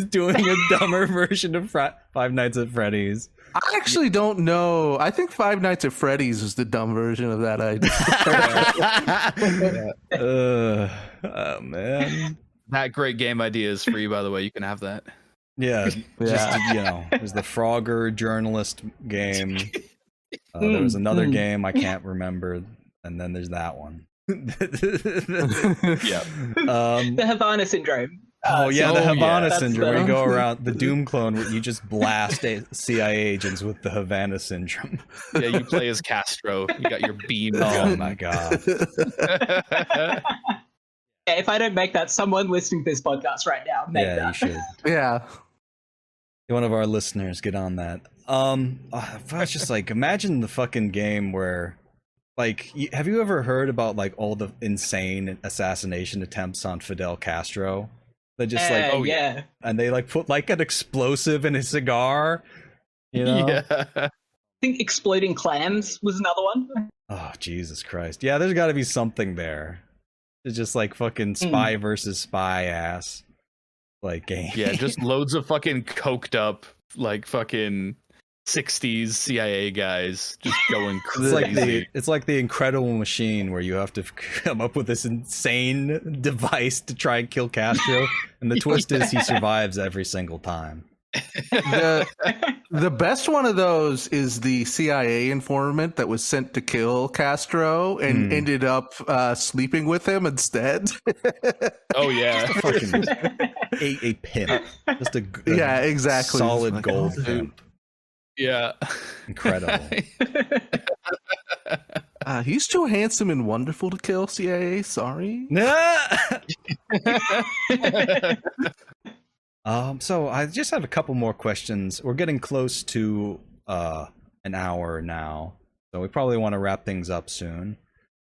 doing a dumber version of Five Nights at Freddy's. I actually don't know. I think Five Nights at Freddy's is the dumb version of that idea. Oh man. That great game idea is free, by the way. You can have that. Yeah, just there's the Frogger journalist game. There was another game I can't remember, and then there's that one. Yeah. The Havana Syndrome. The Havana That's Syndrome. Where you go around the Doom clone, where you just blast CIA agents with the Havana Syndrome. Yeah, you play as Castro. You got your beam Oh gun. my god. If I don't make that, someone listening to this podcast right now, make that. You should. Yeah. One of our listeners, get on that. I was just like, imagine the fucking game where, like, have you ever heard about like all the insane assassination attempts on Fidel Castro? They just and they like put like an explosive in his cigar, you know? Yeah. I think exploding clams was another one. Oh Jesus Christ! Yeah, there's got to be something there. It's just like fucking spy versus spy ass like game. Yeah, just loads of fucking coked up, like fucking 60s CIA guys just going crazy. It's like the Incredible Machine, where you have to come up with this insane device to try and kill Castro, and the twist is he survives every single time. The best one of those is the CIA informant that was sent to kill Castro and ended up sleeping with him instead. Oh yeah, fucking a pimp, just a exactly, solid gold pimp. Yeah, incredible. He's too handsome and wonderful to kill, CIA. Sorry. So I just have a couple more questions. We're getting close to an hour now, so we probably want to wrap things up soon.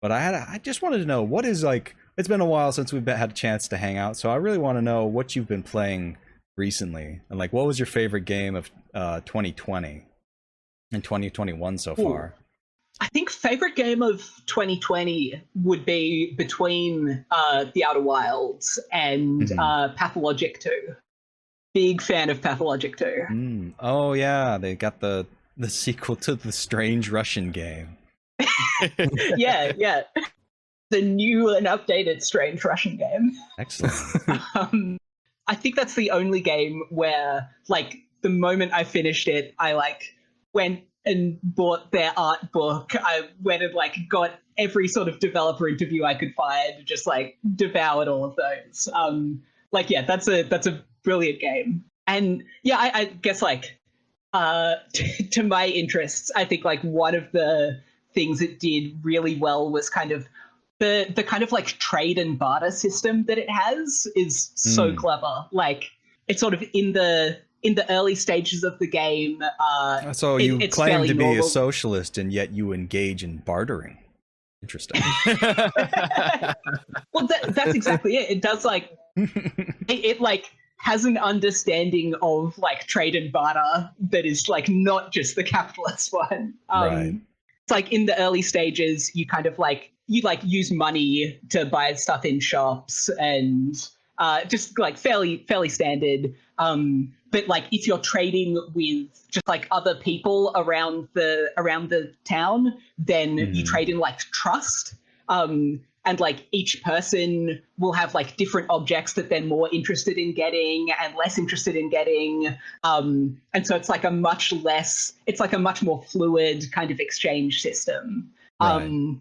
But I just wanted to know, what is, like, it's been a while since we've had a chance to hang out, so I really want to know what you've been playing recently, and like, what was your favorite game of 2020 and 2021 so far? I think favorite game of 2020 would be between The Outer Wilds and Pathologic 2. Big fan of Pathologic 2. Oh yeah, they got the sequel to the strange Russian game. Yeah. The new and updated strange Russian game. Excellent. I think that's the only game where, like, the moment I finished it, I like went and bought their art book. I went and like got every sort of developer interview I could find, just like devoured all of those. That's a brilliant game. And yeah, I guess like to my interests, I think like one of the things it did really well was kind of the kind of like trade and barter system that it has is so clever. Like it's sort of in the early stages of the game. So you it's claim to be normal. a socialist and yet you engage in bartering. Interesting. Well, that's exactly it. It does like it like has an understanding of like trade and barter that is like not just the capitalist one. Right. It's like in the early stages, you kind of like you like use money to buy stuff in shops and just like fairly standard. But like if you're trading with just like other people around the town, then you trade in like trust. And like each person will have like different objects that they're more interested in getting and less interested in getting. And so it's like a much more fluid kind of exchange system. Right.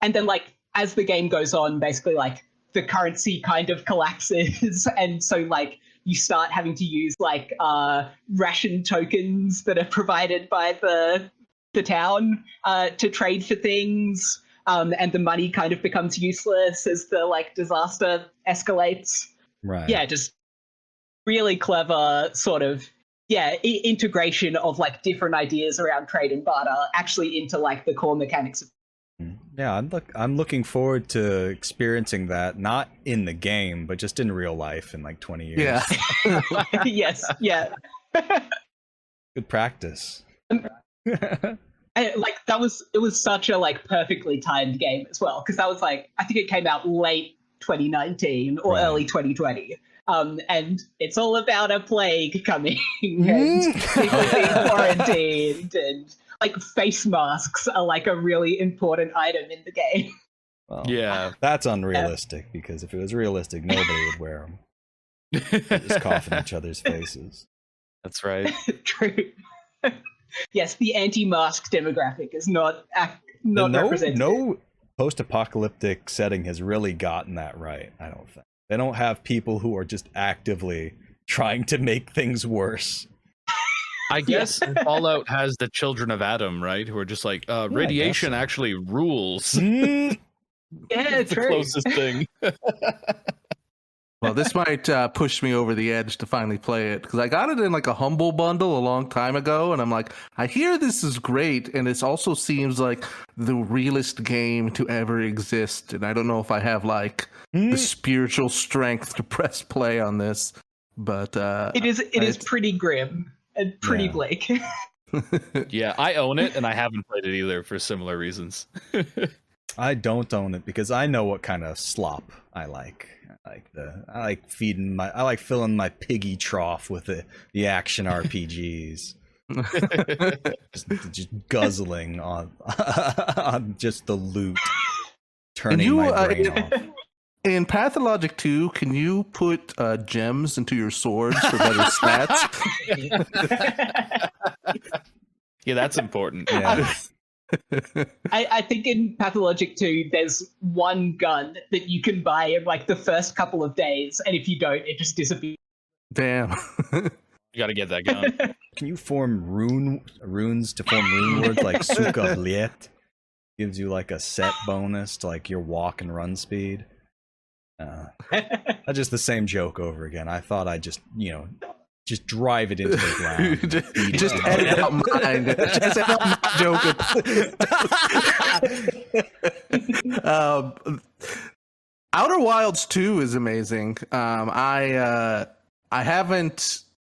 And then like as the game goes on, basically like the currency kind of collapses. And so like you start having to use like ration tokens that are provided by the town to trade for things. And the money kind of becomes useless as the like disaster escalates. Right. Yeah, just really clever sort of integration of like different ideas around trade and barter actually into like the core mechanics of. Yeah, I'm looking forward to experiencing that, not in the game, but just in real life in like 20 years. Yeah. Yes, yeah. Good practice. Like it was such a like perfectly timed game as well, because that was like I think it came out late 2019 or early 2020. And it's all about a plague coming and people being quarantined, and like face masks are like a really important item in the game. Well, Yeah. that's unrealistic because if it was realistic, nobody would wear them. Just cough in each other's faces. That's right. True. Yes, the anti-mask demographic is not represented. No post-apocalyptic setting has really gotten that right, I don't think. They don't have people who are just actively trying to make things worse. I guess Fallout has the children of Adam, right? Who are just like, radiation actually rules. Yeah, It's the true. closest thing. Well, this might push me over the edge to finally play it, because I got it in like a Humble Bundle a long time ago, and I'm like, I hear this is great, and it also seems like the realest game to ever exist, and I don't know if I have like the spiritual strength to press play on this, but It is pretty grim and pretty bleak. Yeah, I own it, and I haven't played it either for similar reasons. I don't own it because I know what kind of slop I like. I like filling my piggy trough with the action RPGs. just guzzling on just the loot, turning my brain off. In Pathologic 2, can you put gems into your swords for better stats? Yeah, that's important. Yeah. I think in Pathologic 2, there's one gun that you can buy in like the first couple of days, and if you don't, it just disappears. Damn. You gotta get that gun. Can you form runes to form rune words like Suka Bliet? Gives you like a set bonus to like your walk and run speed. That's just the same joke over again. I thought I'd just drive it into the ground. just edit out mine. Just edit out my joke. Outer Wilds 2 is amazing. I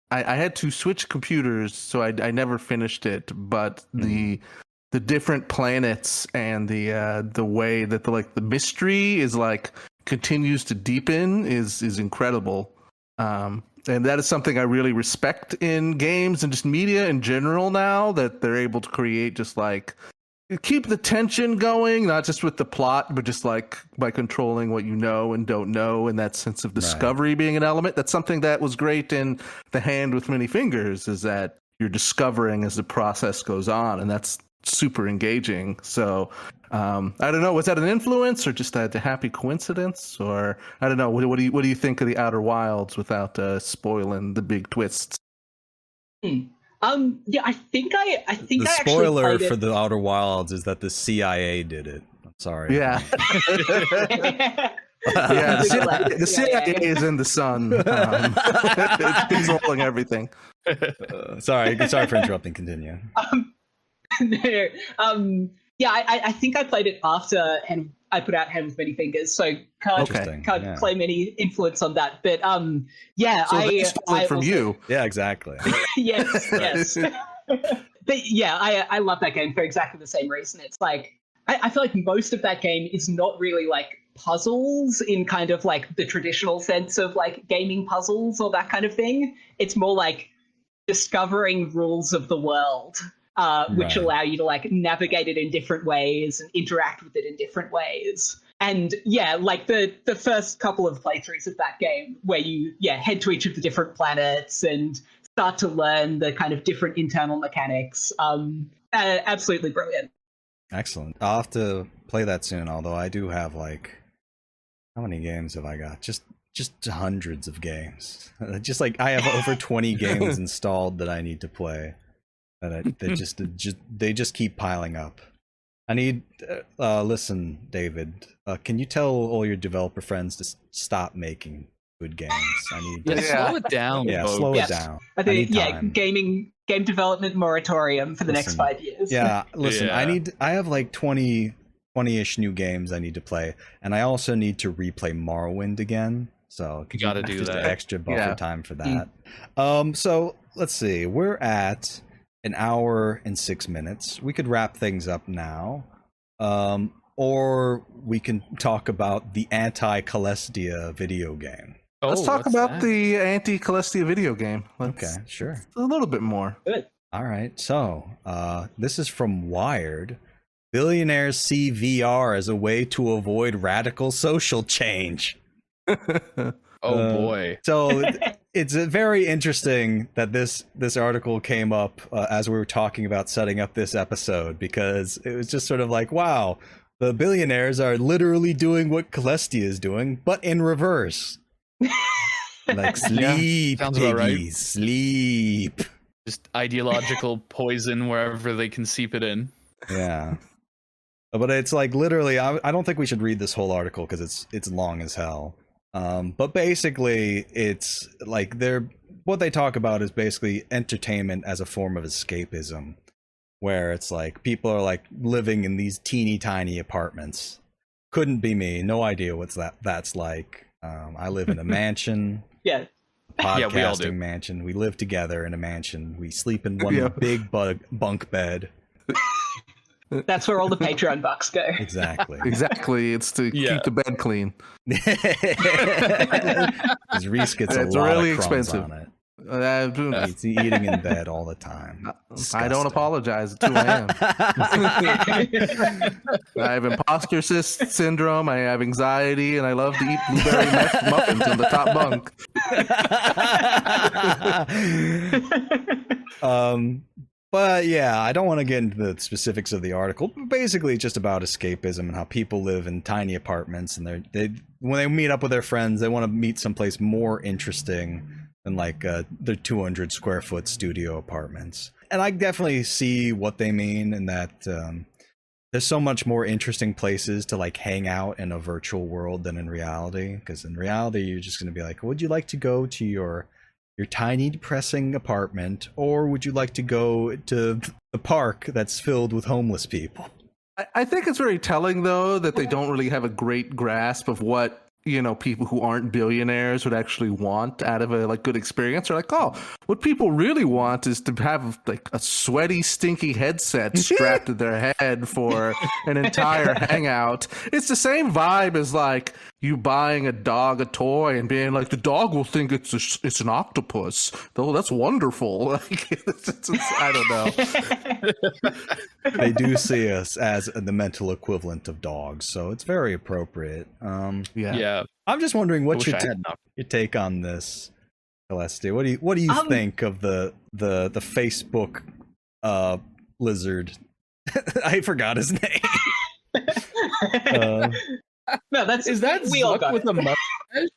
had to switch computers, so I never finished it. But the different planets and the way that the mystery is like continues to deepen is incredible. And that is something I really respect in games and just media in general now, that they're able to create just like keep the tension going, not just with the plot, but just like by controlling what you know and don't know, and that sense of discovery being an element. That's something that was great in The Hand with Many Fingers, is that you're discovering as the process goes on, and that's super engaging. So I don't know, was that an influence or just a happy coincidence? Or I don't know, what do you think of the Outer Wilds without spoiling the big twists? Yeah, I think I The spoiler for the Outer Wilds is that the CIA did it. I'm sorry. Yeah. Yeah, the CIA is in the sun. It's controlling everything. Sorry for interrupting. Continue. Yeah, I think I played it after I put out Hand with Many Fingers, so can't claim any influence on that. But yeah, so I stole it from you. Yeah, exactly. yes. But yeah, I love that game for exactly the same reason. It's like I feel like most of that game is not really like puzzles in kind of like the traditional sense of like gaming puzzles or that kind of thing. It's more like discovering rules of the world, which allow you to like navigate it in different ways and interact with it in different ways. And yeah, like the first couple of playthroughs of that game where you head to each of the different planets and start to learn the kind of different internal mechanics. Absolutely brilliant. Excellent. I'll have to play that soon, although I do have like, how many games have I got? Just hundreds of games. Just like I have over 20 games installed that I need to play. They just keep piling up. I need listen, David, can you tell all your developer friends to stop making good games? I need slow it down. Yeah, slow it down. I think game development moratorium for the next 5 years. Yeah, listen, I have like 20-ish new games I need to play, and I also need to replay Morrowind again. So you got to do that. Extra buffer time for that. So let's see. We're at an hour and 6 minutes. We could wrap things up now, or we can talk about the anti-Colestia video game. Let's talk about the anti-Colestia video game. Okay, sure. A little bit more. Good. All right. So this is from Wired. Billionaires see VR as a way to avoid radical social change. Boy. So it's very interesting that this article came up as we were talking about setting up this episode, because it was just sort of like, wow, the billionaires are literally doing what Colestia is doing, but in reverse. Like sleep, sounds piggies, about right. Sleep. Just ideological poison wherever they can seep it in. Yeah. But it's like literally, I don't think we should read this whole article because it's long as hell. But basically, it's like what they talk about is basically entertainment as a form of escapism, where it's like people are like living in these teeny tiny apartments. Couldn't be me. No idea what's that's like. I live in a mansion. Yeah. Podcasting we all do. mansion. We live together in a mansion. We sleep in one big bunk bed. That's where all the Patreon bucks go. Exactly. It's to keep the bed clean. Because Reese gets a lot really of crumbs expensive. on it. He's eating in bed all the time. I don't apologize. It's who I am. I have imposter syndrome. I have anxiety, and I love to eat blueberry muffins on the top bunk. But yeah, I don't want to get into the specifics of the article. Basically, it's just about escapism and how people live in tiny apartments, and when they meet up with their friends, they want to meet someplace more interesting than like their 200 square foot studio apartments. And I definitely see what they mean in that there's so much more interesting places to like hang out in a virtual world than in reality. Because in reality, you're just going to be like, would you like to go to your tiny depressing apartment, or would you like to go to the park that's filled with homeless people? I think it's very telling, though, that they don't really have a great grasp of what people who aren't billionaires would actually want out of a good experience. They're like, oh, what people really want is to have like a sweaty, stinky headset strapped to their head for an entire hangout. It's the same vibe as like, you buying a dog a toy and being like, the dog will think it's an octopus. Oh, that's wonderful. Like, I don't know. They do see us as the mental equivalent of dogs, so it's very appropriate. Yeah. I'm just wondering what your had enough. take on this, Colestia. What do you think of the Facebook lizard? I forgot his name. No, is that we Zuck all got with it. a mustache?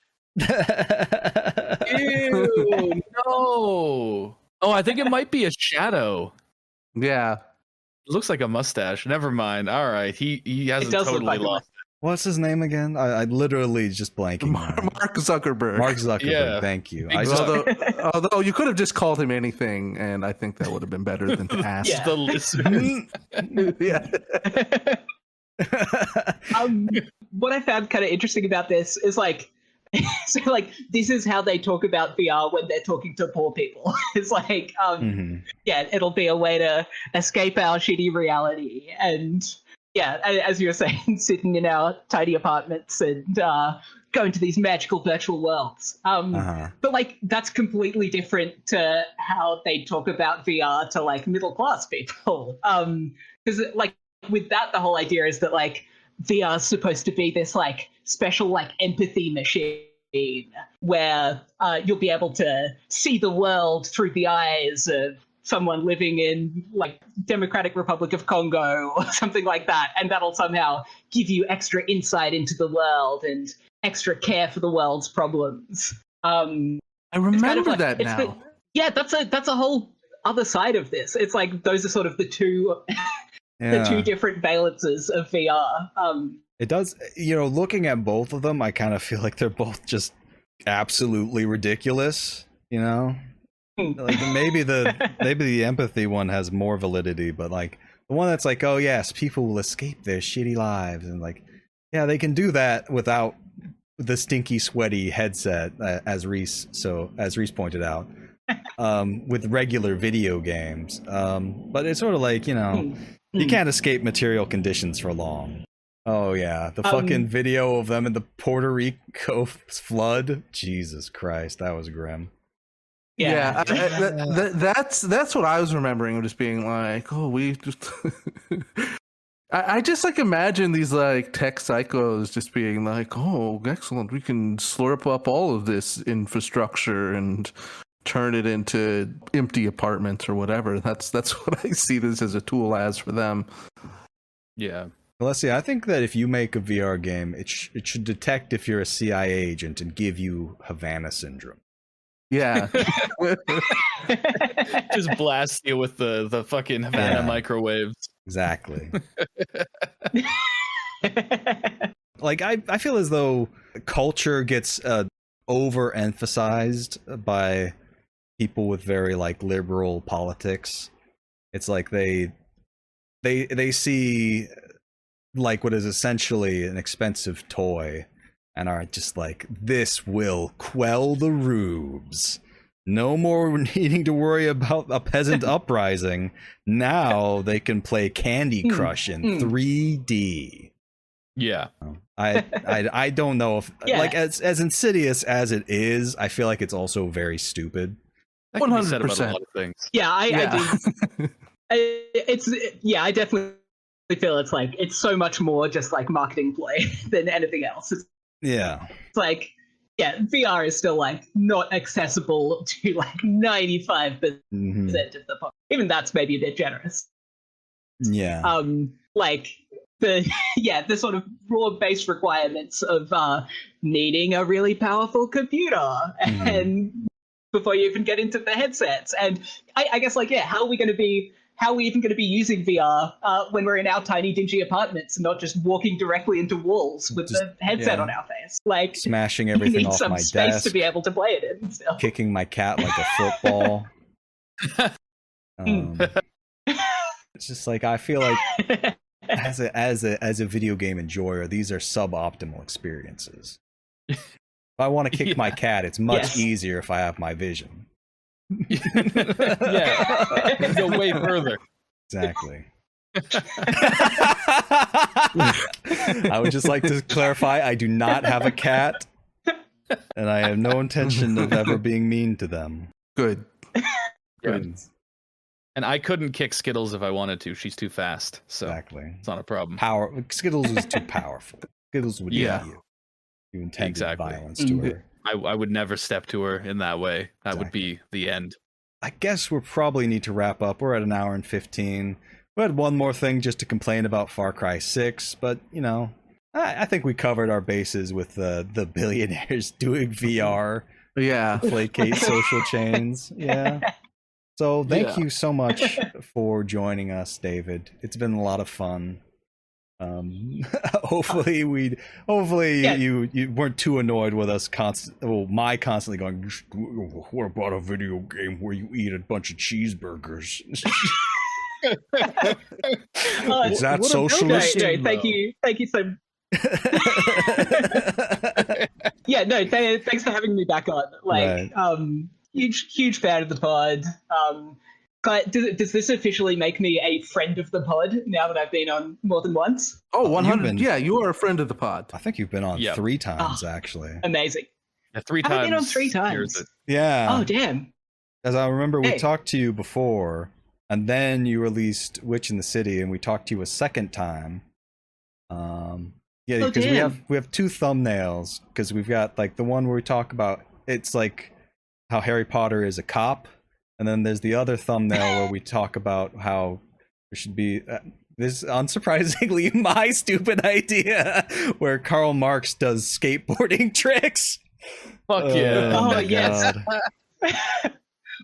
Ew, no. Oh, I think it might be a shadow. Yeah. It looks like a mustache. Never mind. All right, he hasn't does look totally like a lost. What's his name again? I literally just blanking. Mark Zuckerberg. Mark Zuckerberg. Yeah. Thank you. Although you could have just called him anything, and I think that would have been better than to ask. Yeah. The lizard. Yeah. What I found kind of interesting about this is like, so like this is how they talk about VR when they're talking to poor people. It's like, yeah, it'll be a way to escape our shitty reality, and yeah, as you were saying, sitting in our tiny apartments and going to these magical virtual worlds. But like that's completely different to how they talk about VR to like middle class people. Because like with that, the whole idea is that like VR is supposed to be this like special like empathy machine where you'll be able to see the world through the eyes of someone living in like Democratic Republic of Congo or something like that, and that'll somehow give you extra insight into the world and extra care for the world's problems. I remember kind of like, that now. That's a whole other side of this. It's like those are sort of the two the two different valences of VR. It does, looking at both of them, I kind of feel like they're both just absolutely ridiculous, Like maybe the empathy one has more validity, but like the one that's like, oh yes, people will escape their shitty lives, and like, yeah, they can do that without the stinky, sweaty headset, as Reese pointed out, with regular video games. But it's sort of like, you can't escape material conditions for long. Oh yeah, the fucking video of them in the Puerto Rico flood. Jesus Christ, that was grim. Yeah, that's what I was remembering, of just being like, oh, we just. I just like imagine these like tech psychos just being like, oh, excellent, we can slurp up all of this infrastructure and turn it into empty apartments or whatever. That's what I see this as a tool as for them. Yeah. Colestia, I think that if you make a VR game, it should detect if you're a CIA agent and give you Havana Syndrome. Yeah. Just blast you with the fucking Havana microwaves. Exactly. Like I feel as though culture gets overemphasized by people with very like liberal politics. It's like they see like what is essentially an expensive toy and are just like, this will quell the rubes. No more needing to worry about a peasant uprising. Now they can play Candy Crush in 3D. Yeah. I don't know if like as insidious as it is, I feel like it's also very stupid. 100%. A lot of things. Yeah, I do. I definitely feel it's like it's so much more just like marketing play than anything else. It's like, yeah, VR is still like not accessible to like 95% of the population. Even that's maybe a bit generous. Yeah. Like the sort of raw base requirements of needing a really powerful computer and before you even get into the headsets. And I guess like, how are we even going to be using VR when we're in our tiny dingy apartments and not just walking directly into walls with the headset on our face? Like smashing everything off my desk. You need some space to be able to play it in. Still. Kicking my cat like a football. It's just like, I feel like as a video game enjoyer, these are suboptimal experiences. If I want to kick my cat, it's much easier if I have my vision. Go way further. Exactly. I would just like to clarify, I do not have a cat, and I have no intention of ever being mean to them. Good. Good. And I couldn't kick Skittles if I wanted to. She's too fast. So Exactly. it's not a problem. Skittles is too powerful. Skittles would Yeah. eat you. You intended Exactly. violence to her. I would never step to her in that way. That would be the end. I guess we probably need to wrap up. We're at an hour and 15. We had one more thing just to complain about Far Cry 6, but, you know, I think we covered our bases with the billionaires doing VR, Yeah. placate social chains. Yeah. So thank you so much for joining us, David. It's been a lot of fun. Hopefully you weren't too annoyed with us constantly going, what about a video game where you eat a bunch of cheeseburgers? Is that socialist? No, thank you so yeah, no, thanks for having me back on. Like, huge fan of the pod. Does this officially make me a friend of the pod now that I've been on more than once? Oh, 100. Yeah, you are a friend of the pod. I think you've been on 3 times, actually. Amazing. Yeah, 3 times. I've been on 3 times. Yeah. Oh, damn. As I remember, we talked to you before, and then you released Witch in the City, and we talked to you a second time. Yeah, because we have 2 thumbnails, because we've got like the one where we talk about it's like how Harry Potter is a cop, and then there's the other thumbnail where we talk about how there should be this unsurprisingly my stupid idea where Karl Marx does skateboarding tricks. Fuck yeah! Oh yes.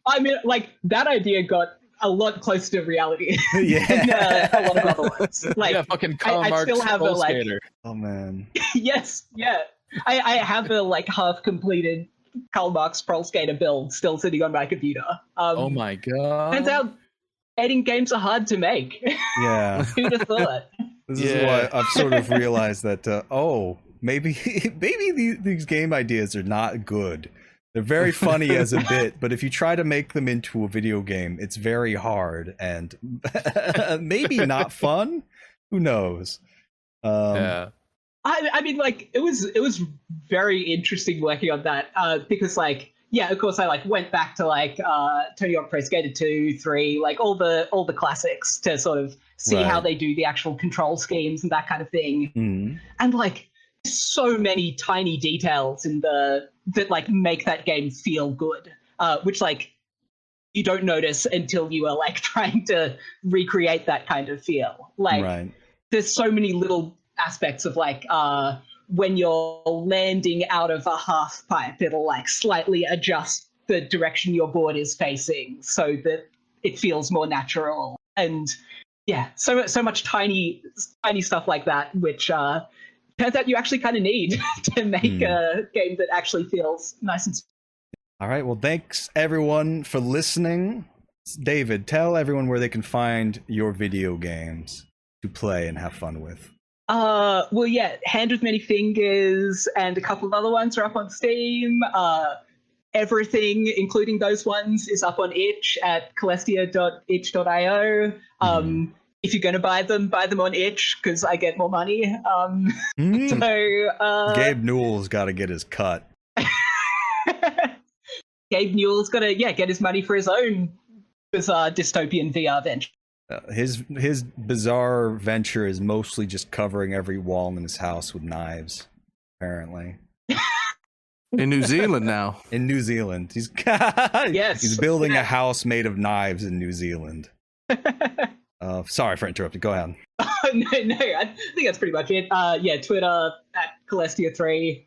I mean, like that idea got a lot closer to reality than a lot of other ones. Like, yeah, fucking Karl Marx still have a like. skater. Oh man. Yes, yeah. I have a like half completed Karl Marx Pro Skater build still sitting on my computer. Oh my god! Turns out editing games are hard to make. Yeah. Who'd have thought? This is why I've sort of realized that. Maybe these game ideas are not good. They're very funny as a bit, but if you try to make them into a video game, it's very hard and maybe not fun. Who knows? Yeah. I mean, like it was very interesting working on that because, like, yeah, of course, I like went back to like Tony Hawk Pro Skater 2, 3, like all the classics to sort of see how they do the actual control schemes and that kind of thing, and like so many tiny details in that like make that game feel good, which like you don't notice until you are like trying to recreate that kind of feel. Like there's so many little aspects of like when you're landing out of a half pipe, it'll like slightly adjust the direction your board is facing so that it feels more natural. And yeah, so much tiny stuff like that, which turns out you actually kind of need to make a game that actually feels nice and. All right. Well, thanks everyone for listening. David, tell everyone where they can find your video games to play and have fun with. Well, yeah, Hand with Many Fingers and a couple of other ones are up on Steam. Everything, including those ones, is up on itch at colestia.itch.io. If you're going to buy them on itch because I get more money. So Gabe Newell's got to get his cut. Gabe Newell's got to get his money for his own bizarre dystopian VR venture. His bizarre venture is mostly just covering every wall in his house with knives, apparently. In New Zealand now. In New Zealand. He's building a house made of knives in New Zealand. Sorry for interrupting. Go ahead. No, I think that's pretty much it. Twitter at Colestia3.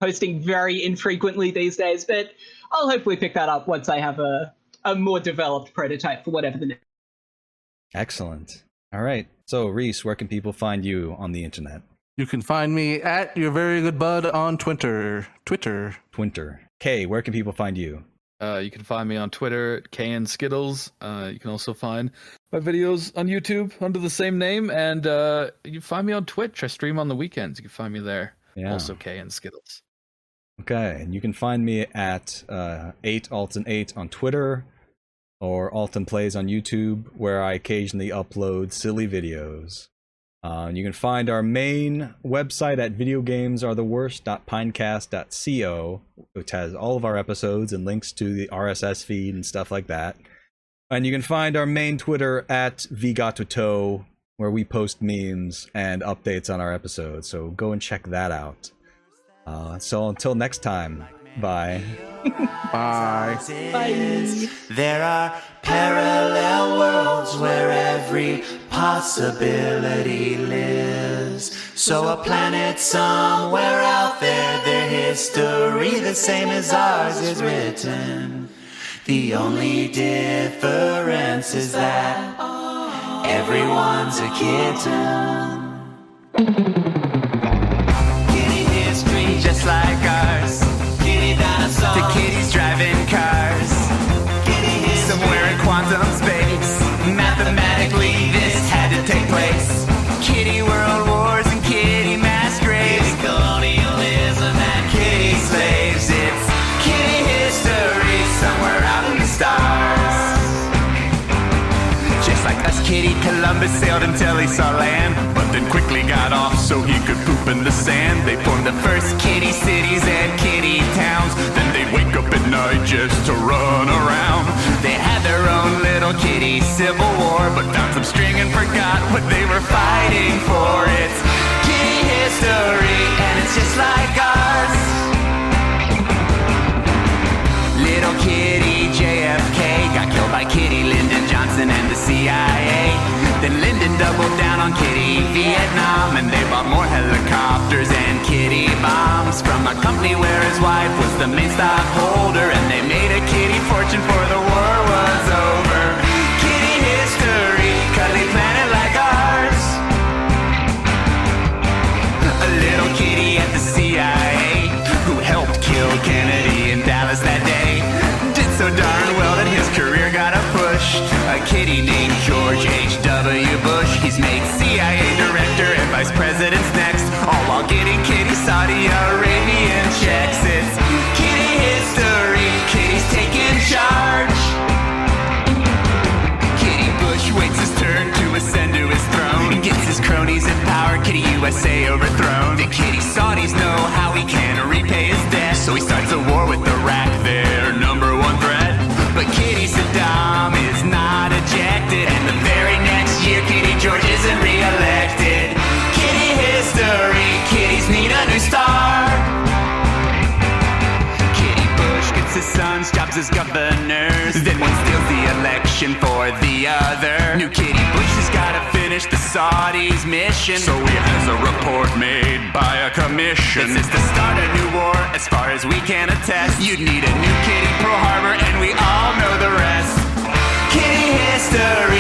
Posting very infrequently these days, but I'll hopefully pick that up once I have a more developed prototype for whatever the next. Excellent. All right. So, Reese, where can people find you on the internet? You can find me at your very good bud on Twitter. Kay, where can people find you? You can find me on Twitter, KN Skittles. You can also find my videos on YouTube under the same name, and you can find me on Twitch. I stream on the weekends. You can find me there. Yeah. Also KN Skittles. Okay, and you can find me at 8Alton8 on Twitter. or Alton Plays on YouTube, where I occasionally upload silly videos. You can find our main website at videogamesaretheworst.pinecast.co, which has all of our episodes and links to the RSS feed and stuff like that. And you can find our main Twitter at VGatoTo, where we post memes and updates on our episodes. So go and check that out. So until next time, bye. Bye. Bye. There are parallel worlds where every possibility lives. So a planet somewhere out there, their history the same as ours is written. The only difference is that everyone's a kitten. Kitty history just like ours. Kitty dinosaurs to kitties driving cars. Kitty history somewhere in quantum space. Mathematically this had to take place. Kitty world wars and kitty mass graves. Kitty colonialism and kitty slaves. It's kitty history somewhere out in the stars. Just like us, Kitty Columbus sailed until he saw land, but then quickly got off so he could poop in the sand. They formed the first kitty cities and kitty towns. Then they'd wake up at night just to run around. They had their own little kitty civil war, but found some string and forgot what they were fighting for. It's kitty history and it's just like ours. Little kitty JFK got killed by Kitty Lyndon Johnson and the CIA. Then Lyndon doubled down on Kitty Vietnam, and they bought more helicopters and kitty bombs from a company where his wife was the main stockholder, and they made a kitty fortune before the war was over. Kitty history, cuddly planet like ours. A little kitty at the CIA who helped kill Kennedy in Dallas that day. Did so darn well that his career got a push. A kitty named George H.W. Bush. He's made CIA director and vice president's next, all while getting kitty Saudi Arabian checks. It's kitty history, kitty's taking charge. Kitty Bush waits his turn to ascend to his throne. Gets his cronies in power, Kitty USA overthrown. The kitty Saudis know how he can repay his debt, so he starts a war with Iraq, their number one threat. But Kitty Saddam is not ejected, and the very next year Kitty George isn't re-elected. Kitty history, kitties need a new star. Kitty Bush gets his son's jobs as governors, then one steals the election for the other. New Kitty Bush has gotta finish the Saudis' mission, so he has a report made by a commission. It says to start a new war, as far as we can attest, you'd need a new Kitty Pearl Harbor, and we all know the rest. Kitty history